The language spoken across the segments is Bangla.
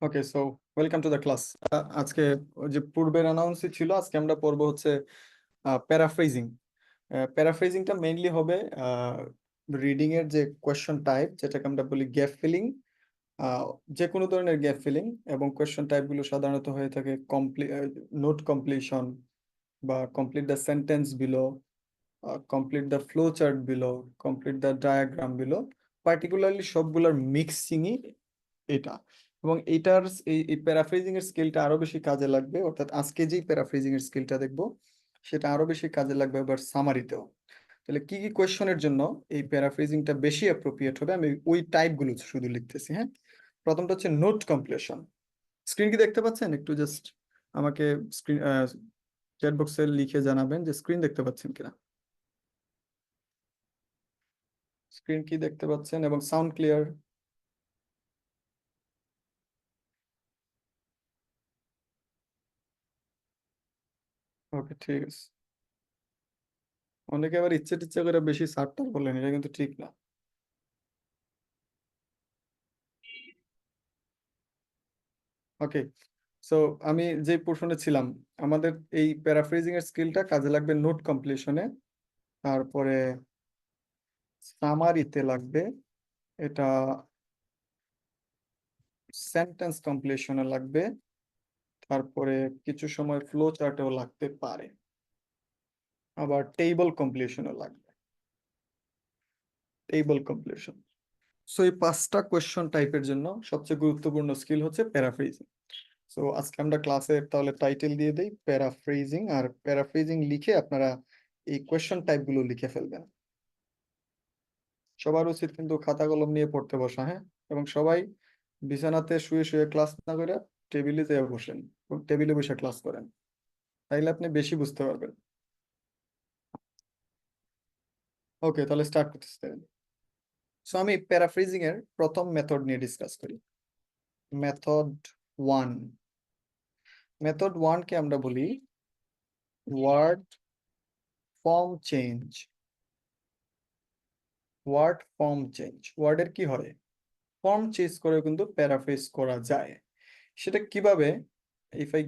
Okay, so welcome to the class. আজকে ওই যে পূর্বের অ্যানাউন্সই ছিল, আজকে আমরা পড়বো হচ্ছে প্যারাফ্রেজিং। প্যারাফ্রেজিংটা মেইনলি হবে রিডিং এর যে কোয়েশ্চন টাইপ, যেটাকে আমরা বলি গ্যাপ ফিলিং। যে কোনো ধরনের গ্যাপ ফিলিং এবং কোয়েশ্চন টাইপগুলো সাধারণত হয়ে থাকে নোট কমপ্লিশন বা complete the sentence below, complete the flow chart below, complete the diagram below. Particularly সবগুলোর মিক্সিংই এটা। এবং এইটার এই প্যারাফ্রেজিং এর স্কিলটা আরো বেশি কাজে লাগবে, অর্থাৎ আজকে যেই প্যারাফ্রেজিং এর স্কিলটা দেখবো সেটা আরো বেশি কাজে লাগবে এবার সামারিতেও। তাহলে কি কি কোয়েশ্চনের জন্য এই প্যারাফ্রেজিংটা বেশি অ্যাপ্রোপ্রিয়েট হবে, আমি ওই টাইপগুলো শুধু লিখতেছি। হ্যাঁ, প্রথমটা হচ্ছে নোট কমপ্লিশন। স্ক্রিন কি দেখতে পাচ্ছেন? একটু জাস্ট আমাকে স্ক্রিন চ্যাট বক্সে লিখে জানাবেন যে স্ক্রিন দেখতে পাচ্ছেন কিনা। স্ক্রিন কি দেখতে পাচ্ছেন এবং সাউন্ড ক্লিয়ার? ওকে, ঠিক আছে। অনেকে আবার ইচ্ছে টিচ্ছে করে বেশি সারটার বলেন, এটা কিন্তু ঠিক না। ওকে, সো আমি যে পোর্শনে ছিলাম, আমাদের এই প্যারাফ্রেজিং এর স্কিলটা কাজে লাগবে নোট কমপ্লিশনে, তারপরে সামারিতে লাগবে, এটা সেন্টেন্স কমপ্লিশনে লাগবে, তারপরে কিছু সময় ফ্লো চার্টেও লাগতে পারে, আবার টেবল কমপ্লিশনও লাগবে। Table completion. সো এই পাঁচটা কোয়েশ্চন টাইপের জন্য সবচেয়ে গুরুত্বপূর্ণ স্কিল হচ্ছে প্যারাফ্রেজিং। সো আজকে আমরা ক্লাসের তাহলে টাইটেল দিয়ে দেই প্যারাফ্রেজিং, আর প্যারাফ্রেজিং লিখে আপনারা এই কোয়েশ্চন টাইপগুলো লিখে ফেলবেন। সবার উচিত কিন্তু খাতা কলম নিয়ে পড়তে বসা, হ্যাঁ। এবং সবাই বিছানাতে শুয়ে শুয়ে ক্লাস না করে টেবিলে যেয়ে বসেন, টেবিলে বসে ক্লাস করেন, তাইলে আপনি বেশি বুঝতে পারবেন। ওকে, তাহলে স্টার্ট করতেছি। সো আমি প্যারাফ্রেজিং এর প্রথম মেথড নিয়ে ডিসকাস করি। Method one. মেথড ওয়ান কে আমরা বলি word form change. Word form change, ওয়ার্ডের কি হয়, ফর্ম চেঞ্জ করে কিন্তু প্যারাফ্রেজ করা যায়। সেটা কিভাবে? If I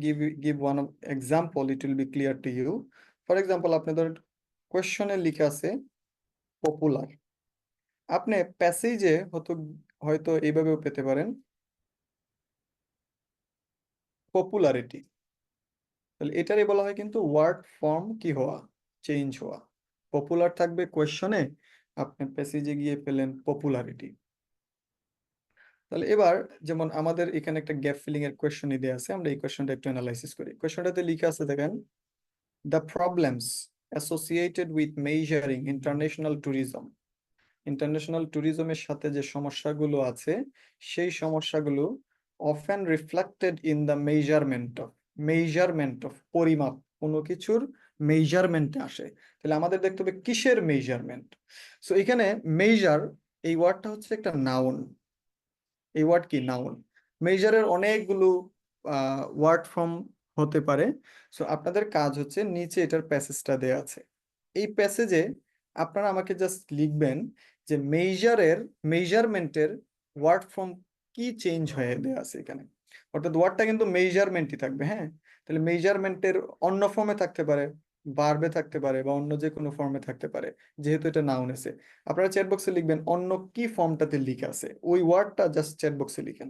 give one example, it will be clear to you. For example, আপনি ধরেন কোয়েশ্চনে লিখে আছে পপুলার, আপনি প্যাসেজে হয়তো হয়তো এইভাবেও পেতে পারেন পপুলারিটি। তাহলে এটারই বলা হয় কিন্তু ওয়ার্ড ফর্ম কি হওয়া, চেঞ্জ হওয়া। পপুলার থাকবে কোয়েশ্চনে, আপনি প্যাসেজে গিয়ে পেলেন পপুলারিটি। তাহলে এবার যেমন আমাদের এখানে একটা গ্যাপ ফিলিং এর কোয়েশ্চন দেওয়া আছে, আমরা এই কোয়েশ্চনটা একটু অ্যানালাইসিস করি। কোয়েশ্চনটাতে লিখে আছে দেখেন, the problems associated with measuring international tourism. International ট্যুরিজমের সাথে যে সমস্যাগুলো আছে, সেই সমস্যাগুলো often reflected in the measurement of পরিমাপ, কোনো কিছুর মেজারমেন্টে আসে। তাহলে আমাদের দেখতে হবে কিসের মেজারমেন্ট। সো এখানে মেজার, এই ওয়ার্ডটা হচ্ছে একটা নাউন। এই ওয়ার্ড কি? নাউন। মেজারের অনেকগুলো ওয়ার্ড ফর্ম হতে পারে। সো আপনাদের কাজ হচ্ছে নিচে এটার প্যাসেজটা দেয়া আছে, এই প্যাসেজে আপনারা আমাকে জাস্ট লিখবেন যে মেজারমেন্টের ওয়ার্ড ফর্ম কি চেঞ্জ হয়ে দেয়া আছে এখানে। অর্থাৎ ওয়ার্ডটা কিন্তু মেজারমেন্টই থাকবে, হ্যাঁ। তাহলে মেজারমেন্টের অন্য ফর্মে থাকতে পারে, ভার্বে থাকতে পারে, বা অন্য যে কোনো ফর্মে থাকতে পারে, যেহেতু এটা নাউন আছে। আপনারা চ্যাট বক্সে লিখবেন অন্য কি ফর্মটাতে লিখে আছে, ওই ওয়ার্ডটা জাস্ট চ্যাট বক্সে লিখেন।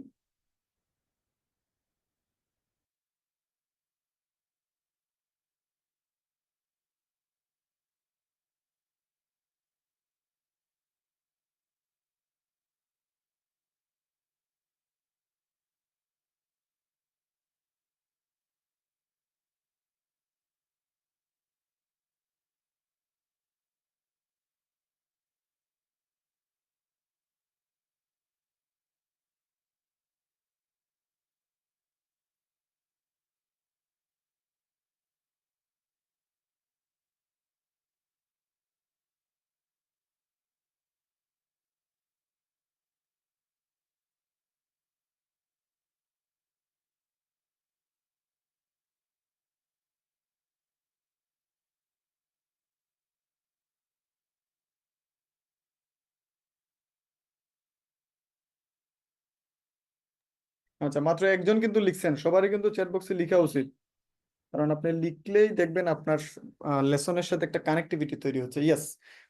আচ্ছা, মাত্র একজন কিন্তু লিখছেন, সবারই কিন্তু চ্যাট বক্সে লেখা উচিত, কারণ আপনি লিখলেই দেখবেন আপনার লেসনের সাথে একটা কানেক্টিভিটি তৈরি হচ্ছে। ইয়েস,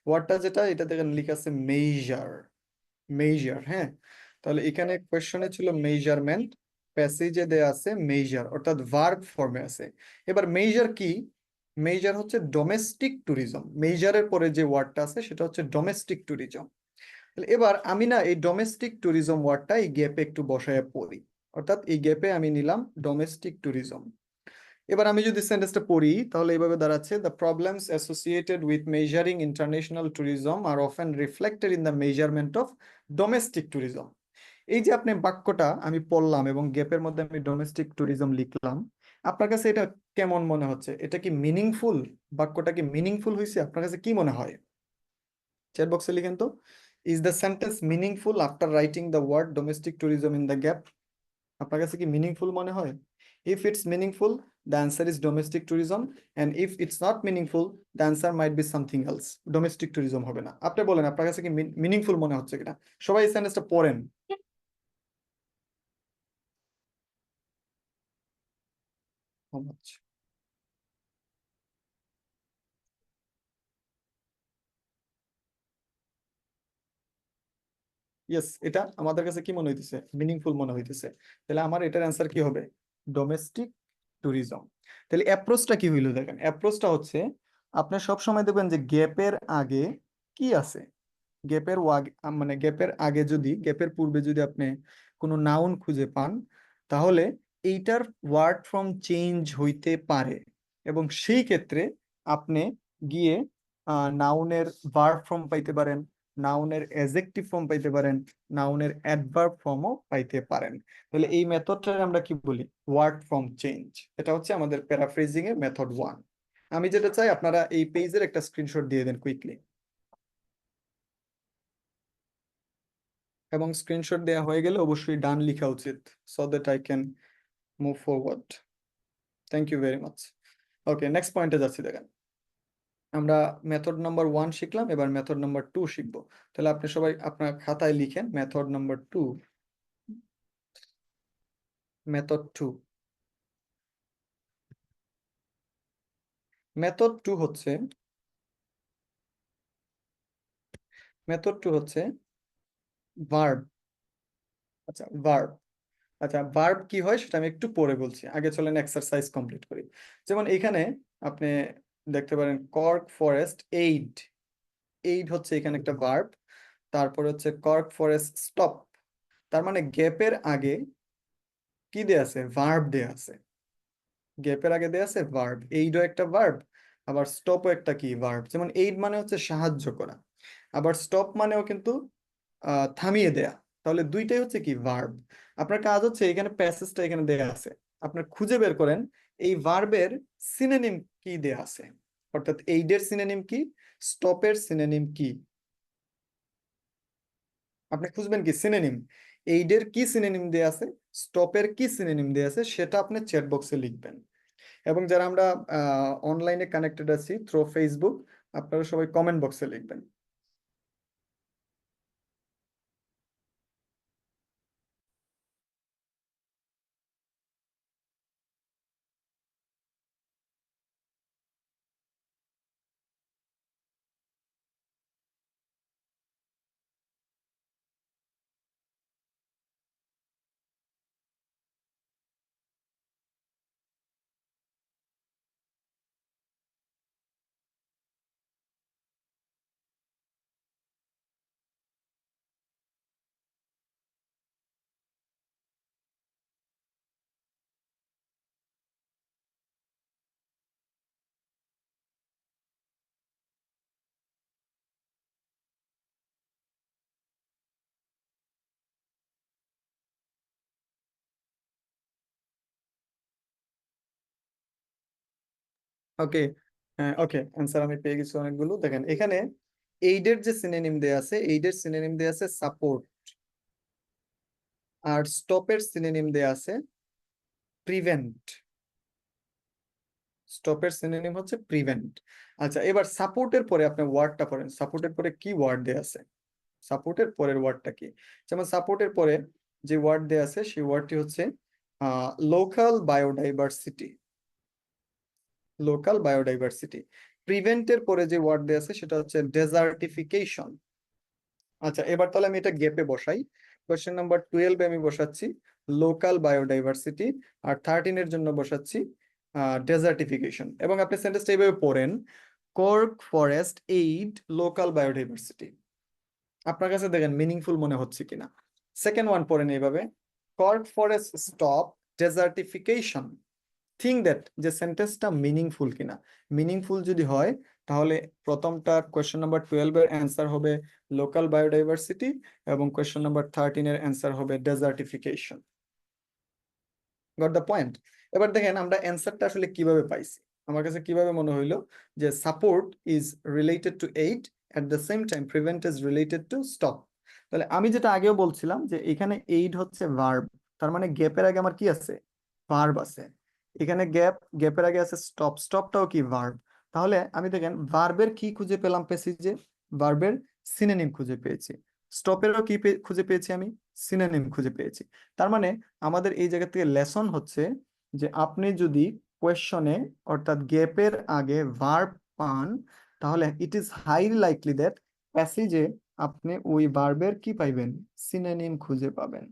ওয়ার্ডটা যেটা, এটা দেখেন লেখা আছে মেজার। মেজার, হ্যাঁ। তাহলে এখানে কোয়েশ্চনে ছিল মেজারমেন্ট, প্যাসেজে দেয়া আছে মেজার, অর্থাৎ ভার্ব ফর্মে আছে। এবার মেজার কি? মেজার হচ্ছে ডোমেস্টিক ট্যুরিজম। মেজারের পরে যে ওয়ার্ডটা আছে সেটা হচ্ছে ডোমেস্টিক ট্যুরিজম। তাহলে এবার আমি না এই ডোমেস্টিক ট্যুরিজম ওয়ার্ডটা এই গ্যাপে একটু বসায় পড়ি, অর্থাৎ এই গ্যাপে আমি নিলাম ডোমেস্টিক ট্যুরিজম। এবার আমি যদি সেন্টেন্সটা পড়ি তাহলে এইভাবে দাঁড়াচ্ছে, the problems associated with measuring international tourism are often reflected in the measurement of domestic tourism. এই যে আপনি বাক্যটা আমি পড়লাম এবং গ্যাপের মধ্যে আমি ডোমেস্টিক ট্যুরিজম লিখলাম, আপনার কাছে এটা কেমন মনে হচ্ছে? এটা কি মিনিংফুল? বাক্যটা কি মিনিংফুল হয়েছে? আপনার কাছে কি মনে হয়? চ্যাট বক্সে লিখেন তো, is the sentence meaningful after writing the word domestic tourism in the gap? আপনার কাছে কি মিনিংফুল মনে হয়? If it's meaningful, the answer is domestic tourism, and if it's not meaningful, the answer might be something else. Domestic tourism হবে না। আপনি বলেন আপনার কাছে কি মিনিংফুল মনে হচ্ছে কিনা? সবাই এই সেন্টেন্সটা পড়েন। ইয়েস, এটা আমাদের কাছে কি মনে হইতেছে? মিনিংফুল মনে হইতেছে। তাহলে আমার এটার অ্যান্সার কি হবে? Domestic tourism. তাহলে অ্যাপ্রোচটা কি হইলো দেখেন, অ্যাপ্রোচটা হচ্ছে আপনি সব সময় দেখবেন যে গ্যাপের আগে কি আছে। গ্যাপের মানে গ্যাপের আগে যদি, গ্যাপের পূর্বে যদি আপনি কোনো নাউন খুঁজে পান, তাহলে এইটার ওয়ার্ড ফর্ম চেঞ্জ হইতে পারে, এবং সেই ক্ষেত্রে আপনি গিয়ে নাউনের ভার্ব ফর্ম পাইতে পারেন, নাউনের অ্যাডজেক্টিভ ফর্ম পাইতে পারেন, নাউনের অ্যাডভার্ব ফর্মও পাইতে পারেন। তাহলে এই মেথডটা আমরা কি বলি? Word form change. এটা হচ্ছে আমাদের প্যারাফ্রেজিং এর মেথড 1। আমি যেটা চাই আপনারা এই পেজের একটা স্ক্রিনশট দিয়ে দেন কুইকলি, এবং স্ক্রিনশট দেওয়া হয়ে গেলে অবশ্যই ডান লেখা উচিত, so that I can move forward. Thank you very much. Okay, next পয়েন্টে যাচ্ছি দেখেন। আমরা মেথড নাম্বার 1 শিখলাম, এবার মেথড নাম্বার 2 শিখবো। তাহলে আপনি সবাই আপনার খাতায় লিখেন মেথড নাম্বার 2। মেথড 2, মেথড 2 হচ্ছে, মেথড 2 হচ্ছে ভার্ব। আচ্ছা, ভার্ব। আচ্ছা, ভার্ব কি হয় সেটা আমি একটু পরে বলছি, আগে চলেন এক্সারসাইজ কমপ্লিট করি। যেমন এখানে আপনি দেখতে পারেন কর্ক ফরেস্ট এইড। এইড হচ্ছে এখানে একটা ভার্ব। তারপর হচ্ছে কর্ক ফরেস্ট স্টপ। তার মানে গ্যাপের আগে কি দেয়া আছে? ভার্ব দেয়া আছে। গ্যাপের আগে দেয়া আছে ভার্ব। এইডও একটা ভার্ব, আবার স্টপও একটা কি ভার্ব। যেমন এইড মানে হচ্ছে সাহায্য করা, আবার স্টপ মানেও কিন্তু থামিয়ে দেয়া। তাহলে দুইটাই হচ্ছে কি ভার্ব। আপনার কাজ হচ্ছে এখানে প্যাসেজটা এখানে দেয়া আছে, আপনার খুঁজে বের করেন এই ভার্বের সিনোনিম কি দেয়া আছে, অর্থাৎ এইডের সিনোনিম কি, স্টপের সিনোনিম কি। আপনি খুঁজবেন কি সিনোনিম, এইডের কি সিনোনিম দেয়া আছে, স্টপের কি সিনোনিম দেয়া আছে, সেটা আপনি চ্যাট বক্সে লিখবেন। এবং যারা আমরা অনলাইনে কানেক্টেড আছি থ্রু ফেসবুক, আপনারা সবাই কমেন্ট বক্সে লিখবেন। ওকে, ওকে, অ্যান্সার আমি পেয়ে গেছি অনেকগুলো। দেখেন এখানে এইডের যে সিনোনিম দেয়া আছে, এইডের সিনোনিম দেয়া আছে সাপোর্ট, আর স্টপের সিনোনিম দেয়া আছে প্রিভেন্ট। স্টপের সিনোনিম হচ্ছে প্রিভেন্ট। আচ্ছা, এবার সাপোর্টের পরে আপনি ওয়ার্ডটা পড়েন, সাপোর্টের পরে কি ওয়ার্ড দেয়া আছে, সাপোর্টের পরের ওয়ার্ডটা কি। যেমন সাপোর্টের পরে যে ওয়ার্ড দেয়া আছে সেই ওয়ার্ডটি হচ্ছে লোকাল বায়োডাইভার্সিটি। Local biodiversity. প্রিভেন্টের পরে যে ওয়ার্ড দেয়া আছে সেটা হচ্ছে ডেজার্টিফিকেশন। আচ্ছা, এবার তাহলে আমি এটা গ্যাপে বসাই। কোয়েশ্চেন নাম্বার 12 আমি বসাচ্ছি লোকাল বায়োডাইভার্সিটি, আর 13 এর জন্য বসাচ্ছি ডেজার্টিফিকেশন। এবং আপনি সেন্টেন্সটা এইভাবে পড়েন, cork forest aid local biodiversity. আপনার কাছে দেখেন মিনিংফুল মনে হচ্ছে কিনা। সেকেন্ড ওয়ান পড়েন এইভাবে, cork forest stop ডেজার্টিফিকেশন। Think that যে সেন্টেন্সটা মিনিংফুল কিনা। মিনিংফুল যদি হয় তাহলে প্রথমটা কোয়েশ্চেন নাম্বার 12 এর অ্যান্সার হবে লোকাল বায়োডাইভার্সিটি, এবং কোয়েশ্চেন নাম্বার 13 এর অ্যান্সার হবে ডেজার্টিফিকেশন। Got the point? এবার দেখেন আমরা অ্যান্সারটা আসলে কিভাবে পাইছি। আমার কাছে কিভাবে মনে হইলো যে support is related to aid, at the same time prevent is related to stop. তাহলে আমি যেটা আগেও বলছিলাম যে এখানে এইড হচ্ছে ভার্ব, তার মানে গ্যাপের আগে আমার কি আছে, ভার্ব আছে। এখানে গ্যাপের আগে আছে স্টপ, স্টপটাও কি ভার্ব। তাহলে আমি দেখেন ভার্বের কি খুঁজে পেলাম প্যাসেজে, ভার্বের সিনোনিম খুঁজে পেয়েছি। স্টপেরও কি খুঁজে পেয়েছি আমি, সিনোনিম খুঁজে পেয়েছি। তার মানে আমাদের এই জায়গা থেকে লেসন হচ্ছে যে আপনি যদি কোয়েশ্চনে অর্থাৎ গ্যাপের আগে ভার্ব পান, তাহলে it is highly likely that প্যাসেজে আপনি ওই ভার্বের কি পাইবেন, সিনোনিম খুঁজে পাবেন।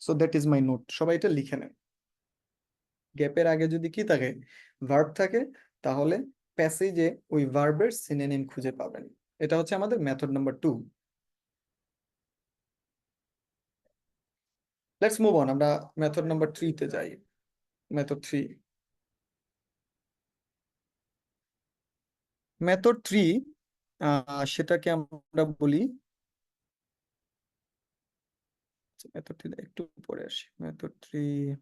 So that is my note, সবাই এটা লিখে নেন। গ্যাপের আগে যদি কি থাকে, ভার্ব থাকে, তাহলে প্যাসেজে ওই ভার্বের সিনোনিম খুঁজে পাবেন। এটা হচ্ছে আমাদের method number 2। Let's move on, আমরা মেথড নাম্বার 3 তে যাই। মেথড 3, মেথড 3 সেটাকে আমরা বলি, মেথড 3 একটু পরে আসি। মেথড 3,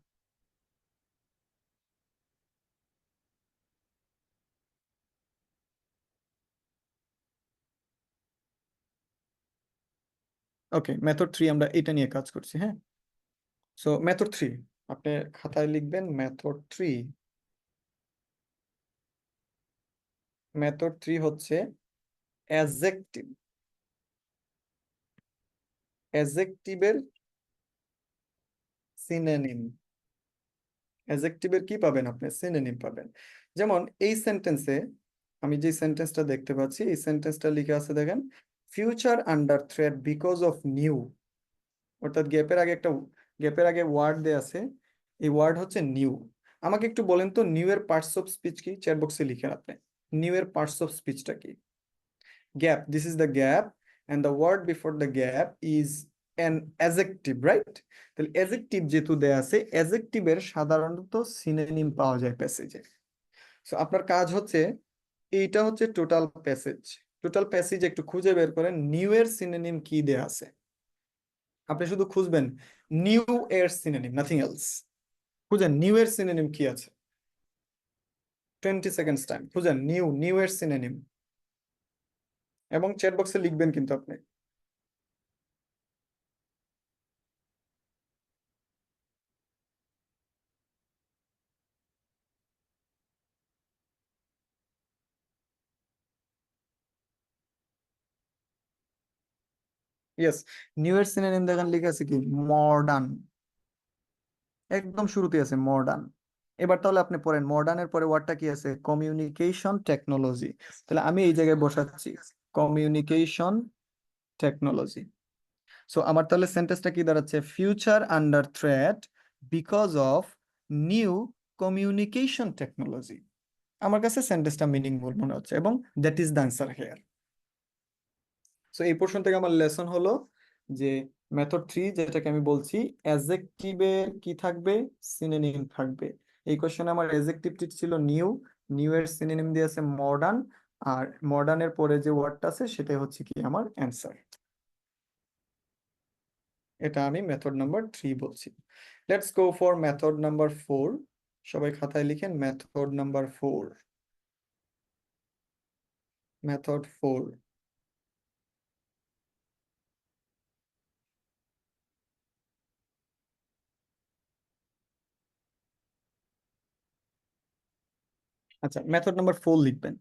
ওকে মেথড 3 আমরা এটা নিয়ে কাজ করছি, হ্যাঁ। সো মেথড 3 আপনি খাতায় লিখবেন, মেথড 3। মেথড 3 হচ্ছে অ্যাডজেক্টিভ। অ্যাডজেক্টিভের সিনোনিম। অ্যাডজেক্টিভের কি পাবেন আপনি, সিনোনিম পাবেন। যেমন এই সেন্টেন্সে আমি যে সেন্টেন্সটা দেখতে পাচ্ছি, এই সেন্টেন্সটা লিখে আছে দেখেন, future under threat because of new. অর্থাৎ গ্যাপের আগে ওয়ার্ড দেয়া আছে, এই ওয়ার্ড হচ্ছে নিউ। আমাকে একটু বলেন তো নিউ এর পার্টস অফ স্পিচ কি, চ্যাট বক্সে লিখেন আপনি। নিউ এর পার্টস অফ স্পিচটা কি? Gap, this is the gap, and the word before the gap is an adjective, right? তাহলে অ্যাডজেক্টিভ যেহেতু দেয়া আছে, অ্যাডজেক্টিভের সাধারণত সিনোনিম পাওয়া যায় প্যাসেজে। সো আপনার কাজ হচ্ছে, এইটা হচ্ছে টোটাল প্যাসেজ। টোটাল প্যাসেজ একটু খুঁজে বের করেন নিউ এর সিনোনিম কি দেয়া আছে। আপনি শুধু খুঁজবেন নিউ এর সিনোনিম, নাথিং এলস। খুঁজেন নিউ এর সিনোনিম কি আছে। 20 সেকেন্ডস টাইম, খুঁজেন নিউ এর সিনোনিম, এবং চ্যাট বক্সে লিখবেন কিন্তু আপনি। ইয়েস, নিউ এর সিনোনিম দেখেন লিখে আছে কি, মডার্ন। একদম শুরুতে আছে মডার্ন। এবার তাহলে আপনি পড়েন মডার্নের পরে ওয়ার্ডটা কি আছে, কমিউনিকেশন টেকনোলজি। তাহলে আমি এই জায়গায় বসাচ্ছি কমিউনিকেশন টেকনোলজি। সো আমার তাহলে সেন্টেন্সটা কি দাঁড়াচ্ছে, future under threat because of new communication technology. আমার কাছে সেন্টেন্সটা মিনিংফুল মনে হচ্ছে, এবং that is the answer here. So এই পোর্শন থেকে আমার লেসন হলো যে মেথড 3 যেটাকে আমি বলছি, অ্যাডজেক্টিভের কি থাকবে, সিনোনিম থাকবে। এই কোশ্চেনে আমার অ্যাডজেক্টিভটি ছিল নিউ, নিউ এর সিনোনিম দিয়েছে মডার্ন, আর মডার্নের পরে যে ওয়ার্ডটা আছে সেটাই হচ্ছে কি আমার অ্যান্সার। এটা আমি মেথড নাম্বার 3 বলছি। Let's go for method number 4। সবাই খাতায় লিখেন মেথড নাম্বার 4। মেথড 4। আচ্ছা, মেথড নাম্বার 4 লিখবেন।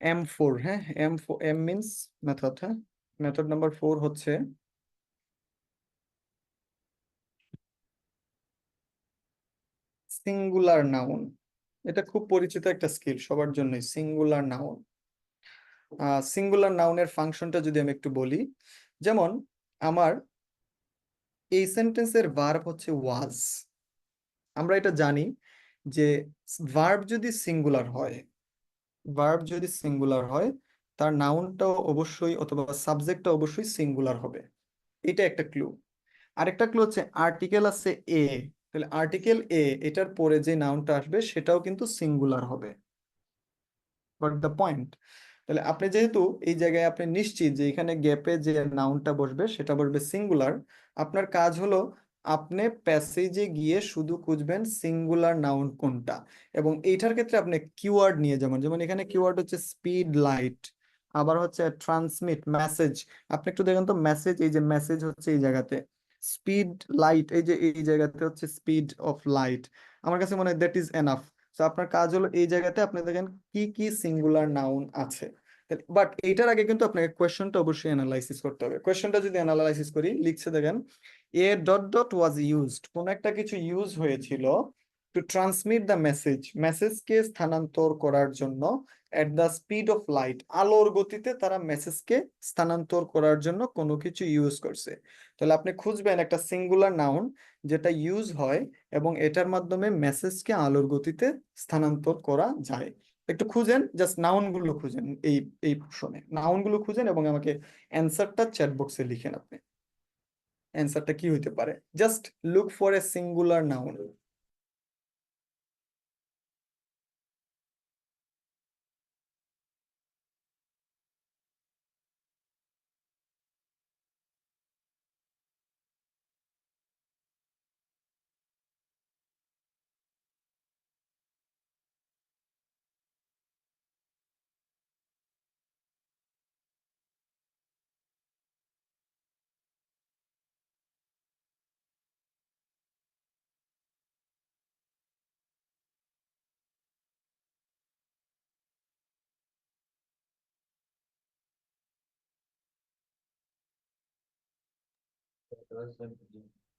M4, হ্যাঁ, M4, M মিনস মেথড, হ্যাঁ। মেথড নাম্বার 4 হচ্ছে সিঙ্গুলার নাউন। এটা খুব পরিচিত একটা স্কিল সবার জন্যই, সিঙ্গুলার নাউন। সিঙ্গুলার নাউনের ফাংশনটা যদি আমি একটু বলি, যেমন আমার এই সেন্টেন্সের ভার্ব হচ্ছে ওয়াজ। আমরা এটা জানি যে ভার্ব যদি সিঙ্গুলার হয়, ভার্ব যদি সিঙ্গুলার হয়, তার নাউনটাও অবশ্যই অথবা সাবজেক্টটা অবশ্যই সিঙ্গুলার হবে। এটা একটা ক্লু। আরেকটা ক্লু হচ্ছে আর্টিকেল আছে এ, তাহলে আর্টিকেল এ এটার পরে যে নাউনটা আসবে সেটাও কিন্তু সিঙ্গুলার হবে। Got the point? তাহলে আপনি যেহেতু এই জায়গায় আপনি নিশ্চিত যে এখানে গ্যাপে যে নাউনটা বসবে সেটা বসবে সিঙ্গুলার, আপনার কাজ হলো আপনি প্যাসেজে গিয়ে শুধু খুঁজবেন সিঙ্গুলার নাউন কোনটা। এবং এইটার ক্ষেত্রে আপনি কিওয়ার্ড নিয়ে যাবেন, যেমন এখানে কিওয়ার্ড হচ্ছে স্পিড লাইট, আবার হচ্ছে ট্রান্সমিট মেসেজ। আপনি একটু দেখেন তো মেসেজ, এই যে মেসেজ হচ্ছে এই জায়গাতে, স্পিড লাইট এই যে এই জায়গাতে হচ্ছে স্পিড অফ লাইট। আমার কাছে মনে হয় দ্যাট ইজ এনাফ। তো আপনার কাজ হলো এই জায়গাতে আপনি দেখেন কি কি সিঙ্গুলার নাউন আছে। বাট এইটার আগে কিন্তু আপনাকে কোয়েশ্চনটা অবশ্যই অ্যানালাইসিস করতে হবে। কোয়েশ্চনটা যদি অ্যানালাইসিস করি, লিখছে দেখেন A dot dot was used, কোন একটা কিছু ইউজ হয়েছিল টু ট্রান্সমিট দ্য মেসেজ, মেসেজকে স্থানান্তর করার জন্য, at the speed of light, আলোর গতিতে তারা মেসেজকে স্থানান্তর করার জন্য কোনো কিছু ইউজ করছে। তাহলে আপনি খুঁজবেন একটা সিঙ্গুলার নাউন যেটা ইউজ হয় এবং এটার মাধ্যমে মেসেজকে আলোর গতিতে স্থানান্তর করা যায়। একটু খুঁজেন, জাস্ট নাউন গুলো খুঁজেন, এই পোর্শনে নাউন গুলো খুঁজেন এবং আমাকে অ্যান্সারটা চ্যাট বক্সে লিখেন আপনি। অ্যান্সারটা কি হইতে পারে? Just look for a singular noun.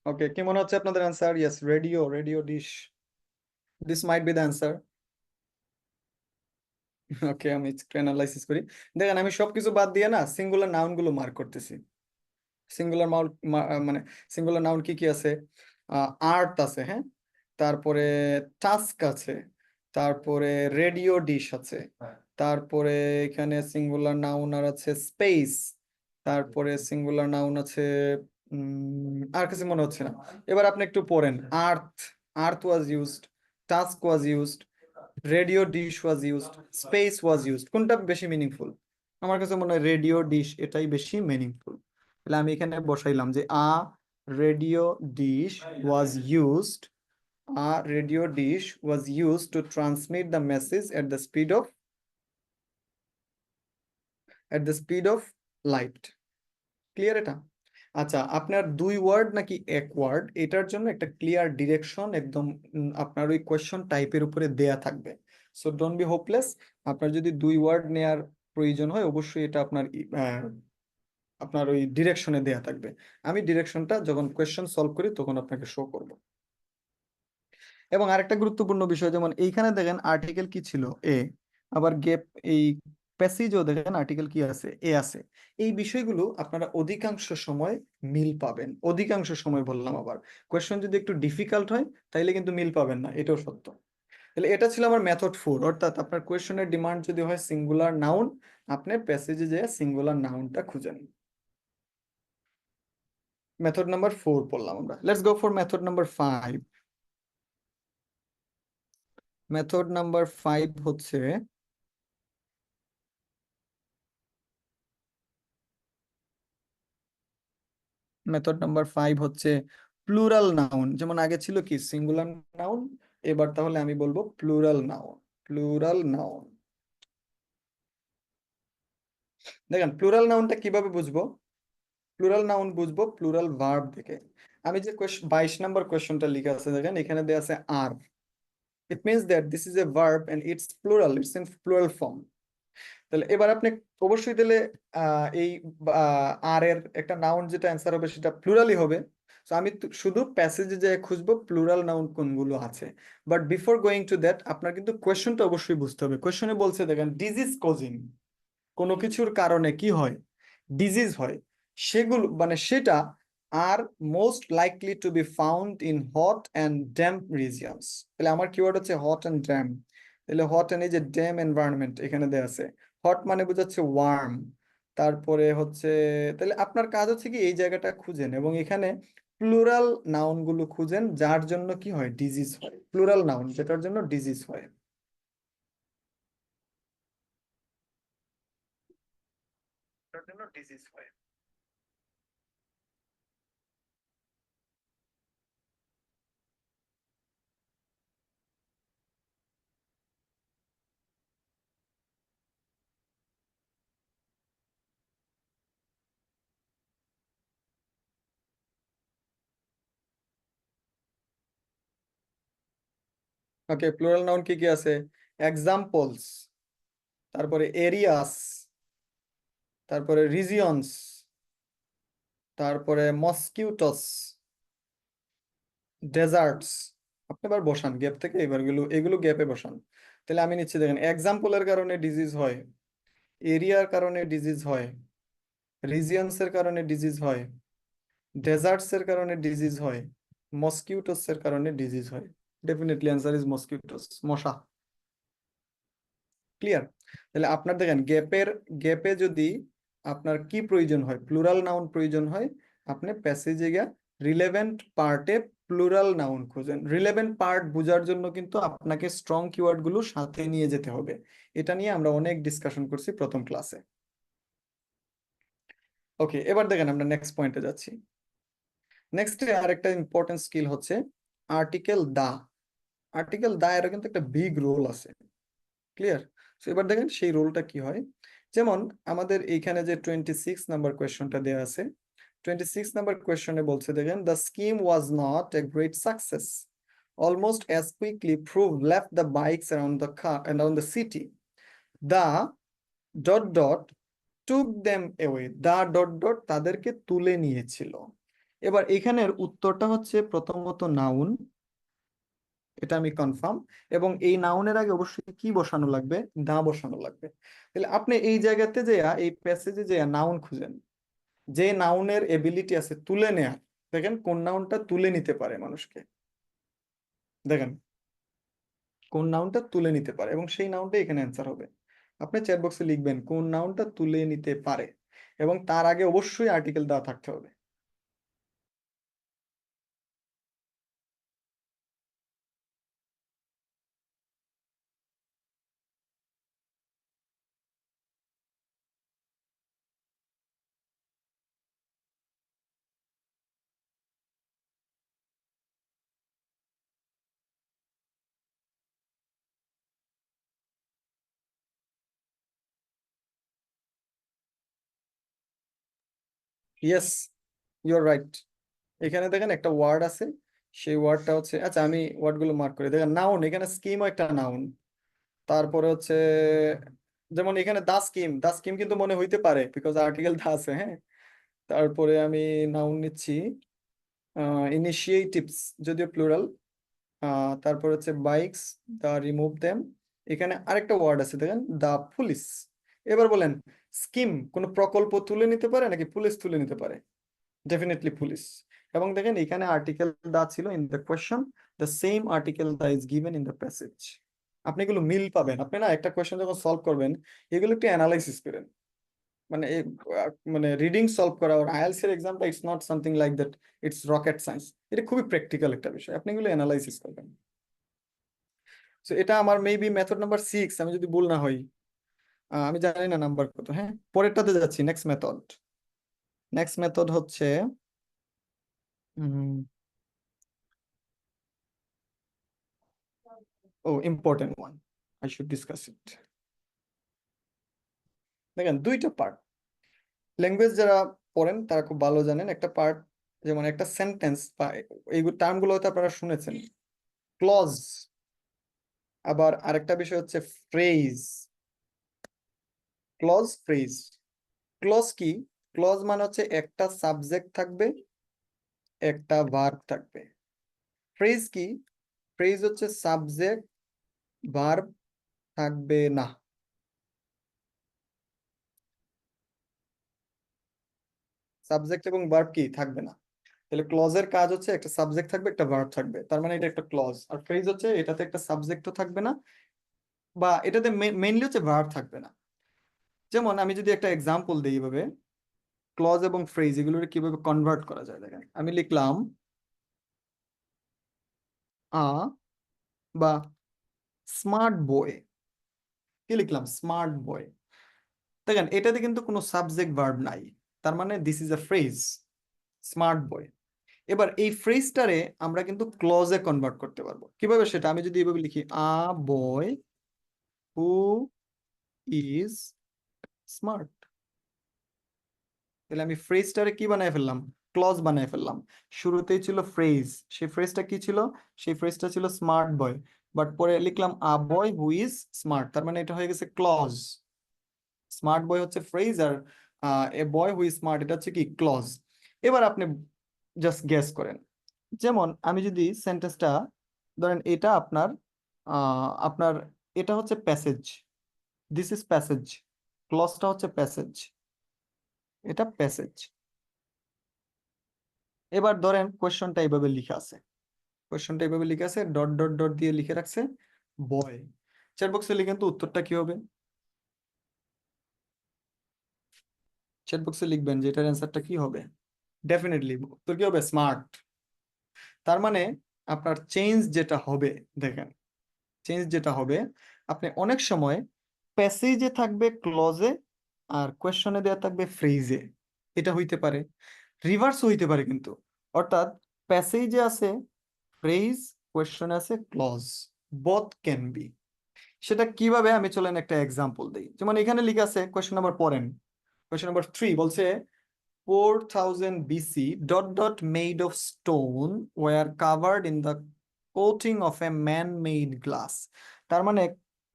Okay, কি মনে হচ্ছে আপনাদের answer? Yes, radio, radio dish, this might be the answer. Okay, আমি অ্যানালাইসিস করি। দেখেন আমি সবকিছু বাদ দিয়ে না সিঙ্গুলার নাউন গুলো মার্ক করতেছি। সিঙ্গুলার মাউল মানে সিঙ্গুলার নাউন কি কি আছে? আর্ট আছে, হ্যাঁ, তারপরে টাস্ক আছে, তারপরে রেডিও ডিশ আছে, তারপরে এখানে সিঙ্গুলার নাউন আর আছে স্পেস, তারপরে সিঙ্গুলার নাউন আছে আর কিছু মনে হচ্ছে না। এবার আপনি একটু পড়েন, earth, earth was used, task was used, radio dish was used, space was used, কোনটা বেশি মিনিংফুল? আমার কাছে মনে হয় রেডিও ডিশ এটাই বেশি মিনিংফুল। তাহলে আমি এখানে বসাইলাম যে radio dish was used, a radio dish was used to transmit the message at the speed of light. Clear এটা? আচ্ছা, আপনার দুই ওয়ার্ড নাকি এক ওয়ার্ড, এটার জন্য একটা ক্লিয়ার ডিরেকশন একদম আপনার ওই কোয়েশ্চন টাইপের উপরে দেয়া থাকবে। So don't be hopeless. আপনার যদি দুই ওয়ার্ড নেয়ার প্রয়োজন হয় অবশ্যই এটা আপনার ওই ডিরেকশনে দেয়া থাকবে। আমি ডিরেকশনটা যখন কোয়েশ্চন সলভ করি তখন আপনাকে শো করব। এবং আরেকটা গুরুত্বপূর্ণ বিষয়, যেমন এইখানে দেখেন আর্টিকেল কি ছিল? এ। আবার গেপ, এই প্যাসেজও দেখেন আর্টিকেল কি আছে? এ আছে। এই বিষয়গুলো আপনারা অধিকাংশ সময় মিল পাবেন, অধিকাংশ সময় বললাম। আবার কোয়েশ্চন যদি একটু ডিফিকাল্ট হয় তাইলে কিন্তু মিল পাবেন না, এটাও সত্য। তাহলে এটা ছিল আমার মেথড 4, অর্থাৎ আপনার কোয়েশ্চনের ডিমান্ড যদি হয় সিঙ্গুলার নাউন, আপনি প্যাসেজে যেয়ে সিঙ্গুলার নাউনটা খুঁজেন। মেথড নাম্বার 4 পড়লাম আমরা। Let's go for method number 5। Method number 5 হচ্ছে, প্লুরাল নাউন। যেমন আগে ছিল কি সিঙ্গুলার নাউন, এবার তাহলে আমি বলবো প্লুরাল নাউন। প্লুরাল নাউন, দেখেন প্লুরাল নাউনটা কিভাবে বুঝবো? প্লুরাল নাউন বুঝবো প্লুরাল ভার্ব থেকে। আমি যে 22 নম্বর কোয়েশ্চনটা লিখে আছে দেখেন, এখানে দেয়া আছে are, it means that this is a verb and it's plural, it's in plural form. তাহলে এবার আপনি অবশ্যই তাহলে এই আর এর একটা নাউন যেটা অ্যান্সার হবে সেটা প্লুরালই হবে। তো আমি শুধু প্যাসেজে যে খুঁজবো প্লুরাল নাউন কোনগুলো আছে। But before going to that আপনার কিন্তু কোয়েশ্চনটা অবশ্যই বুঝতে হবে। কোয়েশ্চনে বলছে দেখেন ডিজিজ কজিং, কোনো কিছুর কারণে কি হয়, ডিজিজ হয়, সেগুলো মানে সেটা are most likely to be found in hot and damp regions. তাহলে আমার কিওয়ার্ড হচ্ছে হট অ্যান্ড ড্যাম্প। তাহলে হট অ্যান্ড এই যে ড্যাম এনভায়রনমেন্ট এখানে দেওয়া আছে। হট মানে বোঝাচ্ছে ওয়ার্ম, তারপরে হচ্ছে তাহলে আপনার কাজ হচ্ছে কি এই জায়গাটা খুঁজেন এবং এখানে প্লুরাল নাউন গুলো খুঁজেন যার জন্য কি হয়, ডিজিজ হয়, প্লুরাল নাউন যেটার জন্য ডিজিজ হয়। যেটার জন্য ডিজিজ হয়। ওকে, প্লুরাল নাউন কি কি আছে? এক্সাম্পলস, তারপরে এরিয়াস, তারপরে রিজিয়নস, তারপরে মসকিউটস, ডেজার্টস। আপনি এবার বসান গ্যাপ থেকে, এবার এগুলো গ্যাপে বসান। তাহলে আমি নিচ্ছি দেখেন এক্সাম্পলের কারণে ডিজিজ হয়, এরিয়ার কারণে ডিজিজ হয়, রিজিয়নস এর কারণে ডিজিজ হয়, ডেজার্টস এর কারণে ডিজিজ হয়, মসকিউটস এর কারণে ডিজিজ হয়। ডেফিনেটলি অ্যান্সার ইজ মসকিউটস, মশা। ক্লিয়ার? তাহলে আপনার দেখেন গ্যাপে যদি আপনার কি প্রয়োজন হয়, প্লুরাল নাউন প্রয়োজন হয়, আপনি প্যাসেজে গিয়ে রিলেভেন্ট পার্টে প্লুরাল নাউন খুঁজেন। রিলেভেন্ট পার্ট বোঝার জন্য কিন্তু আপনাকে স্ট্রং কিওয়ার্ড গুলো সাথে নিয়ে যেতে হবে। এটা নিয়ে আমরা অনেক ডিসকাশন করছি প্রথম ক্লাসে। ওকে, এবার দেখেন আমরা নেক্সট পয়েন্টে যাচ্ছি। নেক্সট আরেকটা ইম্পর্টেন্ট স্কিল হচ্ছে আর্টিকেল দা। আর্টিকেল দা এর কিন্তু একটা বিগ রোল আছে। ক্লিয়ার? তো এবার দেখেন সেই রোলটা কি হয়। যেমন আমাদের এইখানে যে 26 নাম্বার কোয়েশ্চনটা দেওয়া আছে, 26 নাম্বার কোয়েশ্চনে বলছে দেখেন the scheme was not a great success, almost as quickly prove left the bikes around the city, the dot dot took them away, the dot dot তাদেরকে তুলে নিয়েছিল। এবার এখানের উত্তরটা হচ্ছে প্রথমত নাউন, এটা আমি কনফার্ম। এবং এই নাউনের আগে অবশ্যই কি বসানো লাগবে, দা বসানো লাগবে। তাহলে আপনি এই জায়গাতে যে এই প্যাসেজে যে নাউন খুঁজেন, যে নাউনের এবিলিটি আছে তুলে নেয়া। দেখেন কোন নাউনটা তুলে নিতে পারে মানুষকে, দেখেন কোন নাউনটা তুলে নিতে পারে এবং সেই নাউনটা এখানে অ্যান্সার হবে। আপনি চ্যাট বক্সে লিখবেন কোন নাউনটা তুলে নিতে পারে এবং তার আগে অবশ্যই আর্টিকেল দেওয়া থাকতে হবে। Yes, your right. এখানে দেখেন একটা ওয়ার্ড আছে, সেই ওয়ার্ডটা হচ্ছে, আচ্ছা আমি ওয়ার্ডগুলো মার্ক করি। দেখেন নাউন, এখানে স্কিমও একটা নাউন। তারপরে হচ্ছে যেমন এখানে দা স্কিম কিন্তু মনে হইতে পারে বিকজ আর্টিকেল দা আছে, হ্যাঁ। তারপরে আমি নাউন নিচ্ছি ইনিশিয়েটিভস, যদিও প্লুরাল। তারপর হচ্ছে বাইকস, দা রিমুভ দেম। এখানে আরেকটা ওয়ার্ড আছে দেখেন দা পুলিশ। এবার বলেন স্কিম কোন প্রকল্প তুলে নিতে পারে নাকি পুলিশ তুলে নিতে পারে? Definitely police. এবং দেখেন এখানে আর্টিকেল দা ছিল in the question, the same article the is given in the passage. আপনি এগুলো মিল পাবেন। আপনি না একটা কোয়েশ্চন যখন সলভ করবেন এগুলো একটু অ্যানালাইসিস করেন। মানে মানে রিডিং সলভ করা আর আইএলটিএস এর এক্সামটা it's not something like that, it's rocket science. এটা খুবই প্র্যাকটিক্যাল একটা বিষয়, আপনি এগুলো অ্যানালাইসিস করবেন। তো এটা আমার মেবি মেথড নাম্বার 6, আমি যদি ভুল না হই। আমি জানি না নাম্বার কত, হ্যাঁ। পরেরটাতে যাচ্ছি, নেক্সট মেথড। নেক্সট মেথড হচ্ছে ও important one, I should discuss it. দেখেন দুইটা পার্ট, ল্যাঙ্গুয়েজ যারা পড়েন তারা খুব ভালো জানেন। একটা পার্ট যেমন একটা সেন্টেন্স বা এই টার্মগুলো হয়তো আপনারা শুনেছেন, ক্লজ। আবার আরেকটা বিষয় হচ্ছে ফ্রেজ। Clause phrase. ক্লজ কি? ক্লজ মানে হচ্ছে একটা সাবজেক্ট থাকবে, একটা ভার্ব থাকবে। ফ্রেজ কি? ফ্রেজ হচ্ছে সাবজেক্ট, ভার্ব থাকবে না। সাবজেক্ট এবং ভার্ব কি থাকবে না। তাহলে ক্লজের কাজ হচ্ছে একটা সাবজেক্ট থাকবে, একটা ভার্ব থাকবে, তার মানে এটা একটা ক্লজ। আর ফ্রেজ হচ্ছে এটাতে একটা সাবজেক্টও থাকবে না, বা এটাতে মেইনলি হচ্ছে ভার্ব থাকবে না। যেমন আমি যদি একটা এক্সাম্পল দিই এইভাবে, ক্লজ এবং ফ্রেজ এগুলোর কিভাবে কনভার্ট করা যায় দেখেন। আমি লিখলাম আ বা স্মার্ট বয়। কি লিখলাম? Smart boy. দেখেন এটাতে কিন্তু কোনো সাবজেক্ট ভার্ব নাই, তার মানে this is a phrase, smart boy. এবার এই ফ্রেজটারে আমরা কিন্তু ক্লজে কনভার্ট করতে পারবো। কিভাবে সেটা? আমি যদি এইভাবে লিখি আ বয় হু ইজ স্মার্ট, তাহলে আমি ফ্রেজটারে কি বানায় ফেললাম? ক্লজ বানায় ফেললাম। শুরুতেই ছিল ফ্রেজ, সেই ফ্রেজটা কি ছিল? সেই ফ্রেজটা ছিল স্মার্ট বয়, বাট পরে লিখলাম আ বয় হু ইজ স্মার্ট, তার মানে এটা হয়ে গেছে ক্লজ। স্মার্ট বয় হচ্ছে ফ্রেজ, আর a boy who is smart এটা হচ্ছে কি? ক্লজ। এবার আপনি জাস্ট গেস করেন। যেমন আমি যদি সেন্টেন্সটা ধরেন, এটা আপনার আপনার এটা হচ্ছে প্যাসেজ, দিস ইজ প্যাসেজ, ক্লজটা হচ্ছে প্যাসেজ, এটা প্যাসেজ। এবার ধরেন কোয়েশ্চনটা এইভাবে লিখে আছে, কোয়েশ্চনটা এইভাবে লিখে আছে, ডট ডট ডট দিয়ে লিখে রাখছে বয়। চ্যাট বক্সে লিখেন তো উত্তরটা কি হবে। চ্যাট বক্সে লিখবেন যে এটার অ্যান্সারটা কি হবে। ডেফিনেটলি উত্তর কি হবে? স্মার্ট। তার মানে আপনার চেঞ্জ যেটা হবে, দেখেন চেঞ্জ যেটা হবে, আপনি অনেক সময় প্যাসেজে থাকবে ক্লজে, আর কোয়েশ্চনে দেওয়া থাকবে ফ্রেজে। এটা হইতে পারে, রিভার্স হইতে পারে কিন্তু। অর্থাৎ প্যাসেজে আছে ফ্রেজ, কোয়েশ্চনে আছে ক্লজ, বোথ ক্যান বি। সেটা কিভাবে? আমি চলেন একটা এক্সাম্পল দিই। যেমন এখানে লিখে আছে, কোয়েশ্চন নাম্বার পড়েন। কোয়েশ্চন নাম্বার 3 বলছে 4000 BC dot dot made of stone were covered in the coating of a man-made glass। তার মানে